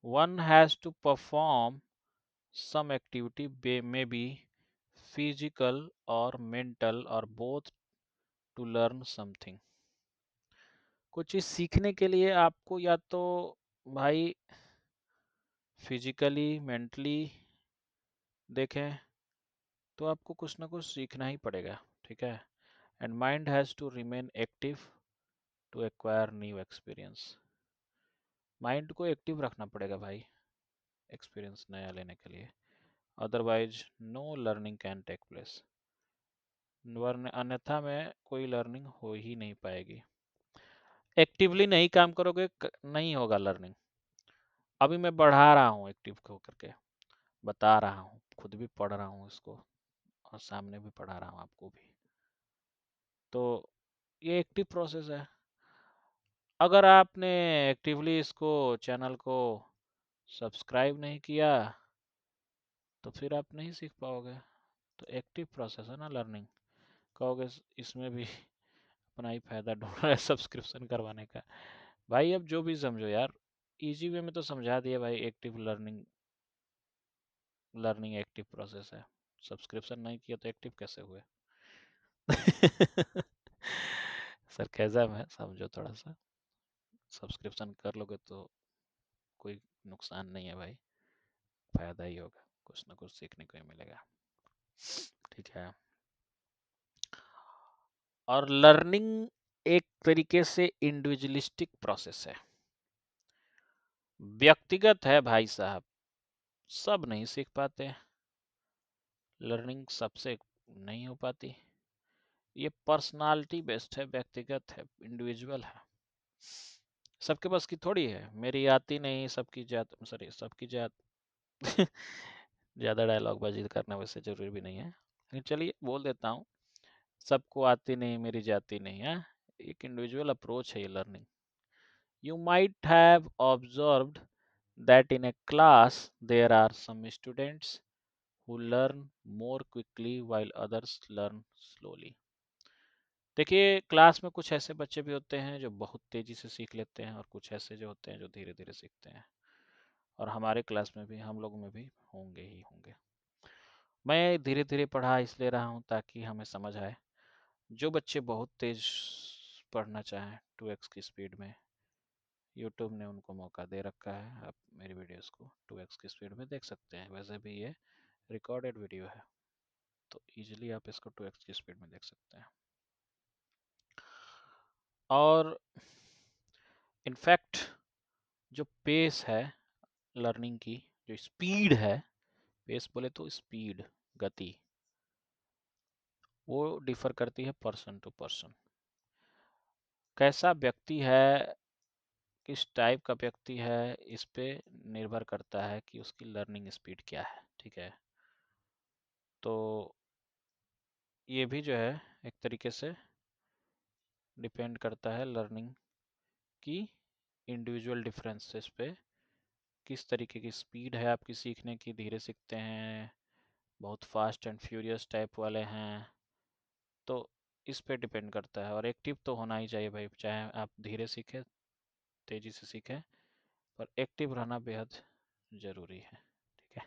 One has to perform some activity, may be physical or mental or both, to learn something. कुछ चीज सीखने के लिए आपको या तो भाई फिजिकली मेंटली देखें तो आपको कुछ ना कुछ सीखना ही पड़ेगा, ठीक है। And mind has to remain active to acquire new experience. Mind को एक्टिव रखना पड़ेगा भाई एक्सपीरियंस नया लेने के लिए, otherwise no learning can take place. वरना अन्यथा में कोई लर्निंग हो ही नहीं पाएगी। एक्टिवली नहीं काम करोगे नहीं होगा लर्निंग। अभी मैं बढ़ा रहा हूँ एक्टिव होकर के, बता रहा हूँ, खुद भी पढ़ रहा हूँ इसको और सामने भी पढ़ा रहा हूँ आपको भी। तो ये एक्टिव प्रोसेस है। अगर आपने एक्टिवली इसको चैनल को सब्सक्राइब नहीं किया तो फिर आप नहीं सीख पाओगे। तो एक्टिव प्रोसेस है ना लर्निंग। कहोगे इसमें भी अपना ही फायदा ढूंढ रहा है सब्सक्रिप्शन करवाने का। भाई अब जो भी समझो यार, इजी वे में तो समझा दिया भाई। Active learning, learning active process है। सब्सक्रिप्शन नहीं किया तो एक्टिव कैसे हुए? सर कैसा है समझो थोड़ा सा। सब्सक्रिप्शन कर लोगे तो कोई नुकसान नहीं है भाई, फायदा ही होगा, कुछ ना कुछ सीखने को ही मिलेगा, ठीक है। और लर्निंग एक तरीके से इंडिविजुअलिस्टिक प्रोसेस है, व्यक्तिगत है भाई साहब, सब नहीं सीख पाते। लर्निंग सबसे नहीं हो पाती। ये पर्सनालिटी बेस्ड है, व्यक्तिगत है, इंडिविजुअल है। सबके पास की थोड़ी है, मेरी आती नहीं सबकी जात, सॉरी सबकी जात ज़्यादा डायलॉग बाजी करना वैसे जरूरी भी नहीं है, लेकिन चलिए बोल देता हूँ। सबको आती नहीं मेरी जाती नहीं है, एक इंडिविजुअल अप्रोच है ये learning. You might have observed that in a class there are some students who learn more quickly while others learn slowly। देखिए क्लास में कुछ ऐसे बच्चे भी होते हैं जो बहुत तेजी से सीख लेते हैं और कुछ ऐसे जो होते हैं जो धीरे धीरे सीखते हैं, और हमारे क्लास में भी हम लोगों में भी होंगे ही होंगे। मैं धीरे धीरे पढ़ा इसलिए रहा हूँ ताकि हमें समझ आए। जो बच्चे बहुत तेज पढ़ना चाहें 2x की स्पीड में, यूट्यूब ने उनको मौका दे रखा है, आप मेरी वीडियोस को 2x की स्पीड में देख सकते हैं। वैसे भी ये रिकॉर्डेड वीडियो है तो इजीली आप इसको 2x की स्पीड में देख सकते हैं। और इनफैक्ट जो पेस है लर्निंग की, जो स्पीड है, पेस बोले तो स्पीड, गति, वो डिफर करती है पर्सन टू पर्सन। कैसा व्यक्ति है, किस टाइप का व्यक्ति है, इस पे निर्भर करता है कि उसकी लर्निंग स्पीड क्या है, ठीक है। तो ये भी जो है एक तरीके से डिपेंड करता है लर्निंग की इंडिविजुअल डिफरेंसेस पे, किस तरीके की स्पीड है आपकी सीखने की, धीरे सीखते हैं, बहुत फास्ट एंड फ्यूरियस टाइप वाले हैं, तो इस पे डिपेंड करता है। और एक्टिव तो होना ही चाहिए भाई, चाहे आप धीरे सीखें तेजी से सीखें, पर एक्टिव रहना बेहद ज़रूरी है, ठीक है।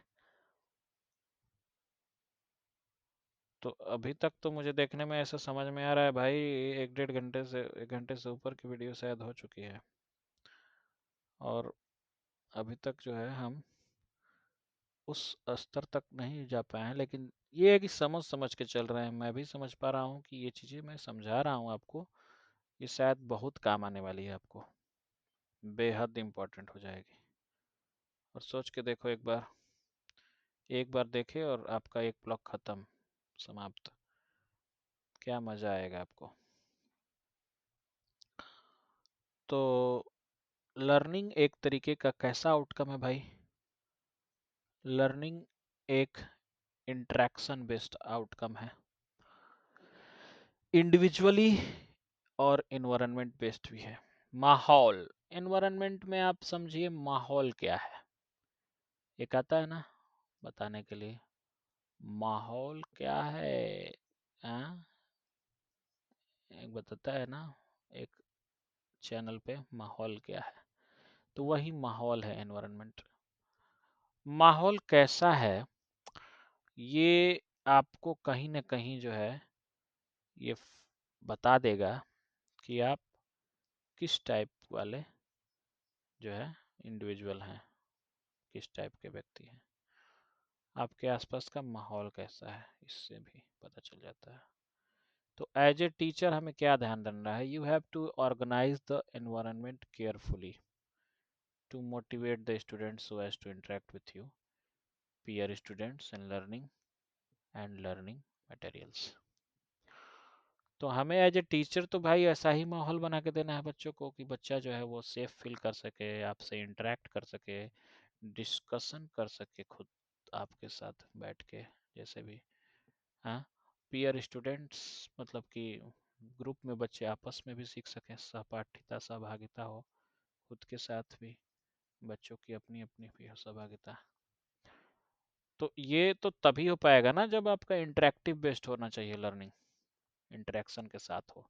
तो अभी तक तो मुझे देखने में ऐसा समझ में आ रहा है भाई, 1-1.5 घंटे से 1 घंटे से ऊपर की वीडियो शायद हो चुकी है, और अभी तक जो है हम उस स्तर तक नहीं जा पाए हैं, लेकिन ये है कि समझ समझ के चल रहे हैं, मैं भी समझ पा रहा हूँ कि ये चीज़ें मैं समझा रहा हूँ आपको, ये शायद बहुत काम आने वाली है आपको, बेहद इम्पोर्टेंट हो जाएगी। और सोच के देखो एक बार देखे और आपका एक ब्लॉक खत्म, समाप्त, क्या मजा आएगा आपको। तो लर्निंग एक तरीके का कैसा आउटकम है भाई? लर्निंग एक इंटरेक्शन बेस्ड आउटकम है, इंडिविजुअली और इन्वायरमेंट बेस्ड भी है। माहौल, एनवायरनमेंट में आप समझिए माहौल क्या है, एक आता है ना बताने के लिए, माहौल क्या है। हाँ, एक बताता है ना एक चैनल पे, माहौल क्या है, तो वही माहौल है एनवायरनमेंट। माहौल कैसा है ये आपको कहीं ना कहीं जो है ये बता देगा कि आप किस टाइप वाले जो है इंडिविजुअल हैं, किस टाइप के व्यक्ति हैं। आपके आसपास का माहौल कैसा है इससे भी पता चल जाता है। तो एज ए टीचर हमें क्या ध्यान देना है, you have to organise the environment carefully to motivate the students so as to interact with you, peer students and learning materials। तो हमें एज ए टीचर तो भाई ऐसा ही माहौल बना के देना है बच्चों को कि बच्चा जो है वो सेफ फील कर सके, आपसे इंटरेक्ट कर सके, डिस्कशन कर सके खुद आपके साथ बैठ के, जैसे भी। हाँ, पीयर स्टूडेंट्स मतलब कि ग्रुप में बच्चे आपस में भी सीख सकें, सहपाठिता सहभागिता हो, खुद के साथ भी बच्चों की अपनी अपनी भी हो सहभागिता। तो ये तो तभी हो पाएगा ना जब आपका इंटरेक्टिव बेस्ड होना चाहिए लर्निंग, इंटरेक्शन के साथ हो,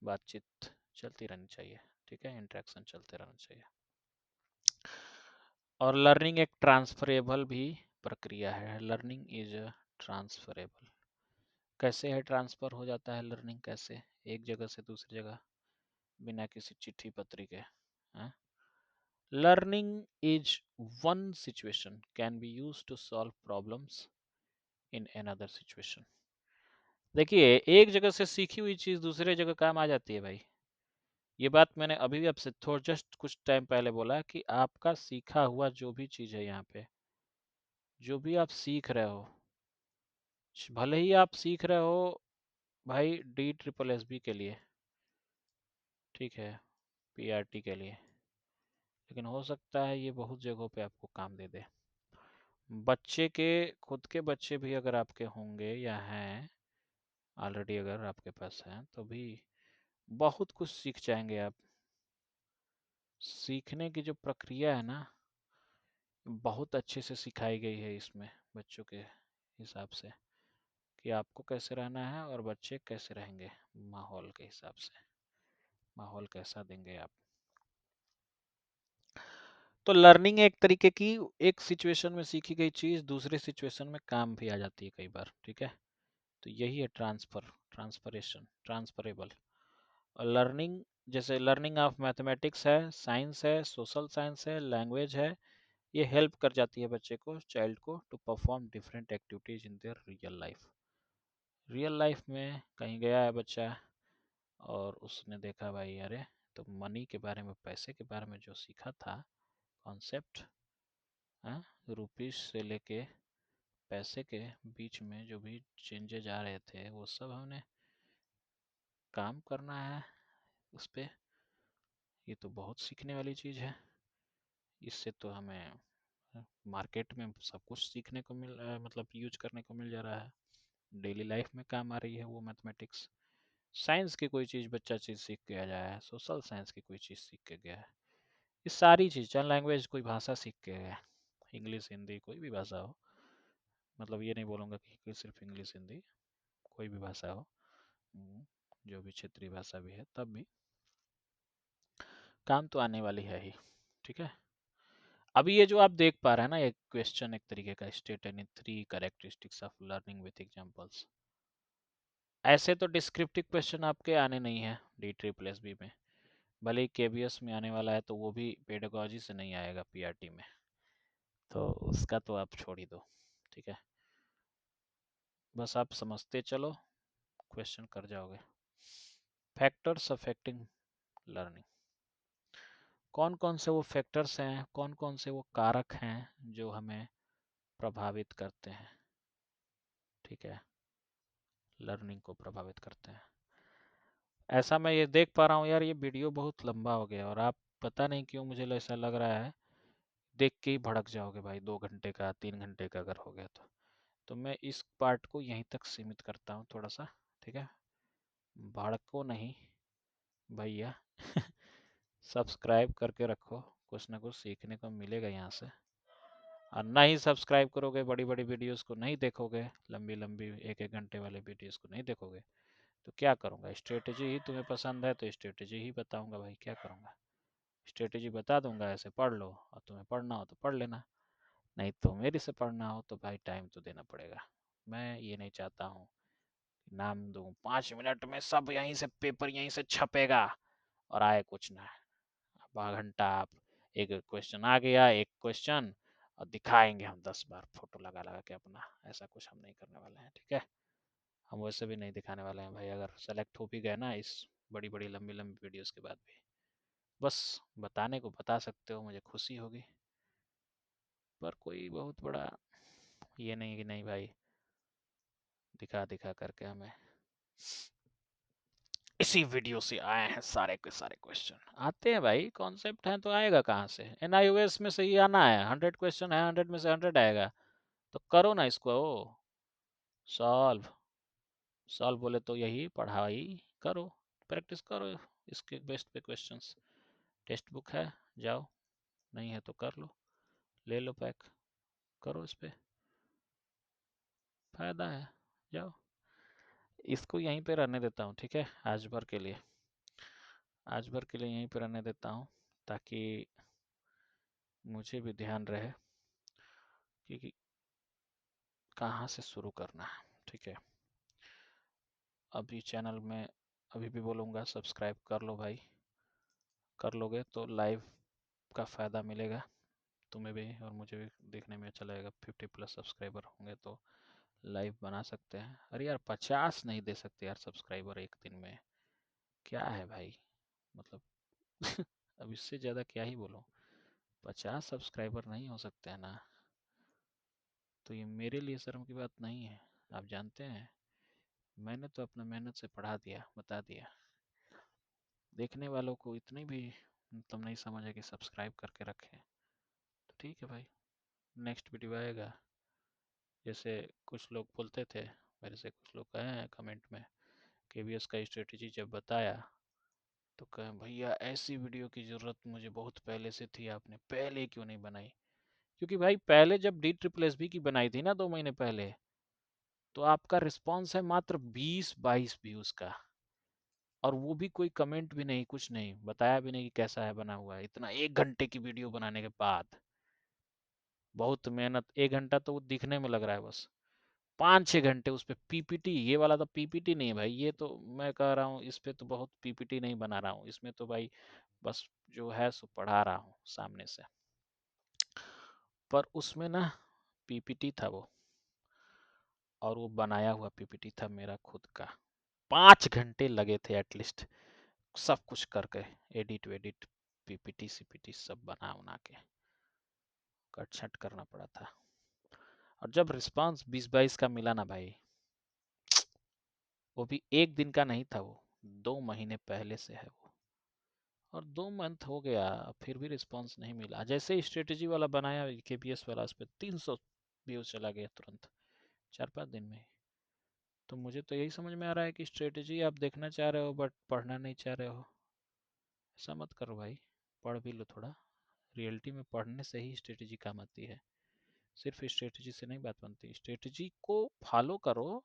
बातचीत चलती रहनी चाहिए, ठीक है, इंटरेक्शन चलते रहना चाहिए। और लर्निंग एक ट्रांसफरेबल भी प्रक्रिया है, लर्निंग इज ट्रांसफरेबल। कैसे है ट्रांसफर हो जाता है लर्निंग, कैसे एक जगह से दूसरी जगह बिना किसी चिट्ठी पत्री के? Learning is one situation can be use to solve problems in another situation. देखिए, एक जगह से सीखी हुई चीज दूसरे जगह काम आ जाती है भाई। ये बात मैंने अभी भी आपसे थोड़ा जस्ट कुछ टाइम पहले बोला कि आपका सीखा हुआ जो भी चीज है यहाँ पे, जो भी आप सीख रहे हो, भले ही आप सीख रहे हो भाई DSSS के लिए, ठीक है, PRT के लिए, लेकिन हो सकता है ये बहुत जगहों पे आपको काम दे दे। बच्चे के खुद के बच्चे भी अगर आपके होंगे या हैं ऑलरेडी, अगर आपके पास हैं तो भी बहुत कुछ सीख जाएंगे आप। सीखने की जो प्रक्रिया है ना बहुत अच्छे से सिखाई गई है इसमें बच्चों के हिसाब से, कि आपको कैसे रहना है और बच्चे कैसे रहेंगे माहौल के हिसाब से, माहौल कैसा देंगे आप। तो लर्निंग एक तरीके की, एक सिचुएशन में सीखी गई चीज दूसरे सिचुएशन में काम भी आ जाती है कई बार, ठीक है। तो यही है ट्रांसफरेशन, ट्रांसफरेबल। और लर्निंग, जैसे लर्निंग ऑफ मैथमेटिक्स है, साइंस है, सोशल साइंस है, लैंग्वेज है, ये हेल्प कर जाती है बच्चे को, चाइल्ड को, to perform different activities in their real life. Real life में कहीं गया है बच्चा और उसने देखा भाई अरे, तो मनी के बारे में, पैसे के बारे में जो सीखा था कॉन्सेप्ट, रुपीस से लेके पैसे के बीच में जो भी चेंजेज आ रहे थे वो सब हमने काम करना है उस पर। ये तो बहुत सीखने वाली चीज़ है, इससे तो हमें मार्केट में सब कुछ सीखने को मतलब यूज करने को मिल जा रहा है, डेली लाइफ में काम आ रही है वो मैथमेटिक्स। साइंस की कोई चीज़ बच्चा चीज़ सीख के आ जाए, सोशल साइंस की कोई चीज़ सीख के गया है, ये सारी चीज़, चाहे लैंग्वेज कोई भाषा सीख के गया, इंग्लिश हिंदी कोई भी भाषा हो, मतलब ये नहीं बोलूँगा कि सिर्फ इंग्लिश हिंदी, कोई भी भाषा हो, जो भी क्षेत्रीय भाषा भी है, तब भी काम तो आने वाली है ही, ठीक है। अभी ये जो आप देख पा रहे हैं ना, एक क्वेश्चन एक तरीके का, state any 3 characteristics of learning with examples. ऐसे तो डिस्क्रिप्टिव क्वेश्चन आपके आने नहीं है DSSS में, भले ही KBS में आने वाला है तो वो भी पेडागोजी से नहीं आएगा PRT में, तो उसका तो आप छोड़ ही दो, ठीक है। बस आप समझते चलो, क्वेश्चन कर जाओगे। फैक्टर्स अफेक्टिंग लर्निंग, कौन कौन से वो फैक्टर्स हैं, कौन कौन से वो कारक हैं जो हमें प्रभावित करते हैं, ठीक है, लर्निंग को प्रभावित करते हैं। ऐसा मैं ये देख पा रहा हूँ यार, ये वीडियो बहुत लंबा हो गया और आप पता नहीं क्यों मुझे ऐसा लग रहा है देख के ही भड़क जाओगे भाई, 2 घंटे का 3 घंटे का अगर हो गया तो मैं इस पार्ट को यहीं तक सीमित करता हूँ थोड़ा सा, ठीक है। भड़को नहीं भैया। सब्सक्राइब करके रखो, कुछ ना कुछ सीखने को मिलेगा यहाँ से। और ना ही सब्सक्राइब करोगे, बड़ी बड़ी वीडियोस को नहीं देखोगे, लंबी लंबी 1-1 घंटे वाले वीडियोस को नहीं देखोगे, तो क्या करूँगा। स्ट्रेटेजी ही तुम्हें पसंद है तो स्ट्रेटेजी ही बताऊँगा भाई, क्या करूँगा। स्ट्रेटेजी बता दूंगा, ऐसे पढ़ लो, और तुम्हें पढ़ना हो तो पढ़ लेना, नहीं तो मेरे से पढ़ना हो तो भाई टाइम तो देना पड़ेगा। मैं ये नहीं चाहता हूँ नाम दूं 5 मिनट में सब यहीं से पेपर यहीं से छपेगा और आए कुछ ना। आधा घंटा आप, एक क्वेश्चन आ गया, एक क्वेश्चन और दिखाएंगे हम 10 बार फोटो लगा लगा के अपना, ऐसा कुछ हम नहीं करने वाले हैं, ठीक है। हम वैसे भी नहीं दिखाने वाले हैं भाई, अगर सेलेक्ट हो भी गए ना इस बड़ी बड़ी लंबी लंबी वीडियोस के बाद भी, बस बताने को बता सकते हो, मुझे खुशी होगी। पर कोई बहुत बड़ा ये नहीं कि नहीं भाई दिखा दिखा करके हमें इसी वीडियो से आए हैं सारे के सारे क्वेश्चन। आते हैं भाई, कॉन्सेप्ट है तो आएगा कहाँ से, एनआईओएस में से ही आना है, 100 क्वेश्चन है, 100 में से 100 आएगा, तो करो ना इसको सॉल्व। सॉल्व बोले तो यही पढ़ाई करो, प्रैक्टिस करो इसके बेस्ट पे क्वेश्चंस। टेक्स्ट बुक है, जाओ, नहीं है तो कर लो, ले लो पैक, करो इस पे, फायदा है, जाओ। इसको यहीं पे रहने देता हूँ, ठीक है, आज भर के लिए, आज भर के लिए यहीं पे रहने देता हूँ, ताकि मुझे भी ध्यान रहे कि कहाँ से शुरू करना है, ठीक है। अभी चैनल में अभी भी बोलूँगा सब्सक्राइब कर लो भाई, कर लोगे तो लाइव का फ़ायदा मिलेगा तुम्हें भी और मुझे भी, देखने में अच्छा लगेगा। 50+ सब्सक्राइबर होंगे तो लाइव बना सकते हैं। अरे यार 50 नहीं दे सकते यार सब्सक्राइबर एक दिन में, क्या है भाई, मतलब अब इससे ज़्यादा क्या ही बोलूँ, 50 सब्सक्राइबर नहीं हो सकते हैं ना, तो ये मेरे लिए शर्म की बात नहीं है। आप जानते हैं मैंने तो अपना मेहनत से पढ़ा दिया, बता दिया, देखने वालों को इतनी भी मतलब नहीं समझ है कि सब्सक्राइब करके रखें, तो ठीक है भाई, नेक्स्ट वीडियो आएगा। जैसे कुछ लोग बोलते थे, मेरे से कुछ लोग कहे हैं कमेंट में, केवीएस का स्ट्रेटेजी जब बताया तो कहें भैया ऐसी वीडियो की ज़रूरत मुझे बहुत पहले से थी, आपने पहले क्यों नहीं बनाई। क्योंकि भाई पहले जब DSSB की बनाई थी ना 2 महीने पहले, तो आपका रिस्पॉन्स है मात्र 20-22 व्यूज़ का, और वो भी कोई कमेंट भी नहीं, कुछ नहीं बताया भी नहीं कि कैसा है बना हुआ है, इतना 1 घंटे की वीडियो बनाने के बाद, बहुत मेहनत। 1 घंटा तो वो दिखने में लग रहा है बस, 5-6 घंटे उस पे पीपीटी, ये वाला तो पीपीटी नहीं है भाई, ये तो मैं कह रहा हूँ इस पे तो बहुत पीपीटी नहीं बना रहा हूँ, इसमें तो भाई बस जो है सो पढ़ा रहा हूँ सामने से। पर उसमें ना पीपीटी था वो, और वो बनाया हुआ पीपीटी था मेरा खुद का, 5 घंटे लगे थे एटलीस्ट सब कुछ करके, एडिट वेडिट, पीपीटी सीपीटी सब बना उना के कट छट करना पड़ा था। और जब रिस्पांस 20-22 का मिला ना भाई, वो भी एक दिन का नहीं था, वो 2 महीने पहले से है वो, और 2 मंथ हो गया फिर भी रिस्पांस नहीं मिला। जैसे स्ट्रेटेजी वाला बनाया केपीएस वाला, उस पर 300 व्यूज चला गया तुरंत 4-5 दिन में। तो मुझे तो यही समझ में आ रहा है कि स्ट्रेटेजी आप देखना चाह रहे हो बट पढ़ना नहीं चाह रहे हो। ऐसा मत करो भाई, पढ़ भी लो थोड़ा, रियलिटी में पढ़ने से ही स्ट्रेटेजी काम आती है, सिर्फ स्ट्रेटेजी से नहीं बात बनती, स्ट्रेटेजी को फॉलो करो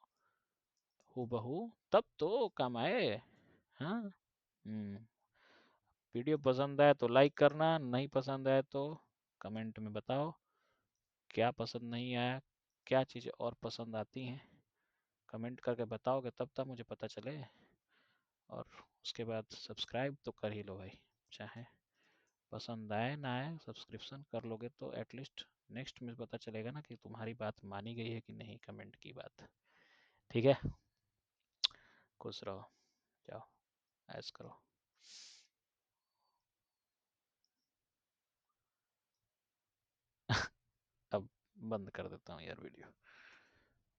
हूबहू, तब तो काम आए। हाँ। वीडियो पसंद आए तो लाइक करना, नहीं पसंद आए तो कमेंट में बताओ क्या पसंद नहीं आया, क्या चीज़ें और पसंद आती हैं, कमेंट करके बताओगे तब तक मुझे पता चले। और उसके बाद सब्सक्राइब तो कर ही लो भाई, चाहे पसंद आए ना आए, सब्सक्रिप्शन कर लोगे तो एटलीस्ट नेक्स्ट में पता चलेगा ना कि तुम्हारी बात मानी गई है कि नहीं, कमेंट की बात। ठीक है, खुश रहो, जाओ ऐश करो। अब बंद कर देता हूँ यार वीडियो,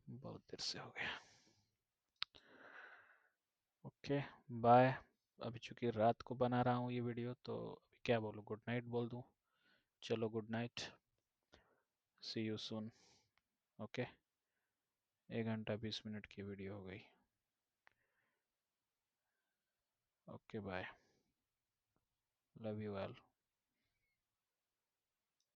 बहुत देर से हो गया। Okay bye. अभी चूंकि रात को बना रहा हूँ ये वीडियो, तो अभी क्या बोलूँ, गुड नाइट बोल दूँ? चलो good night, see you soon. Okay, 1 घंटा 20 मिनट की वीडियो हो गई। Okay bye, love you all.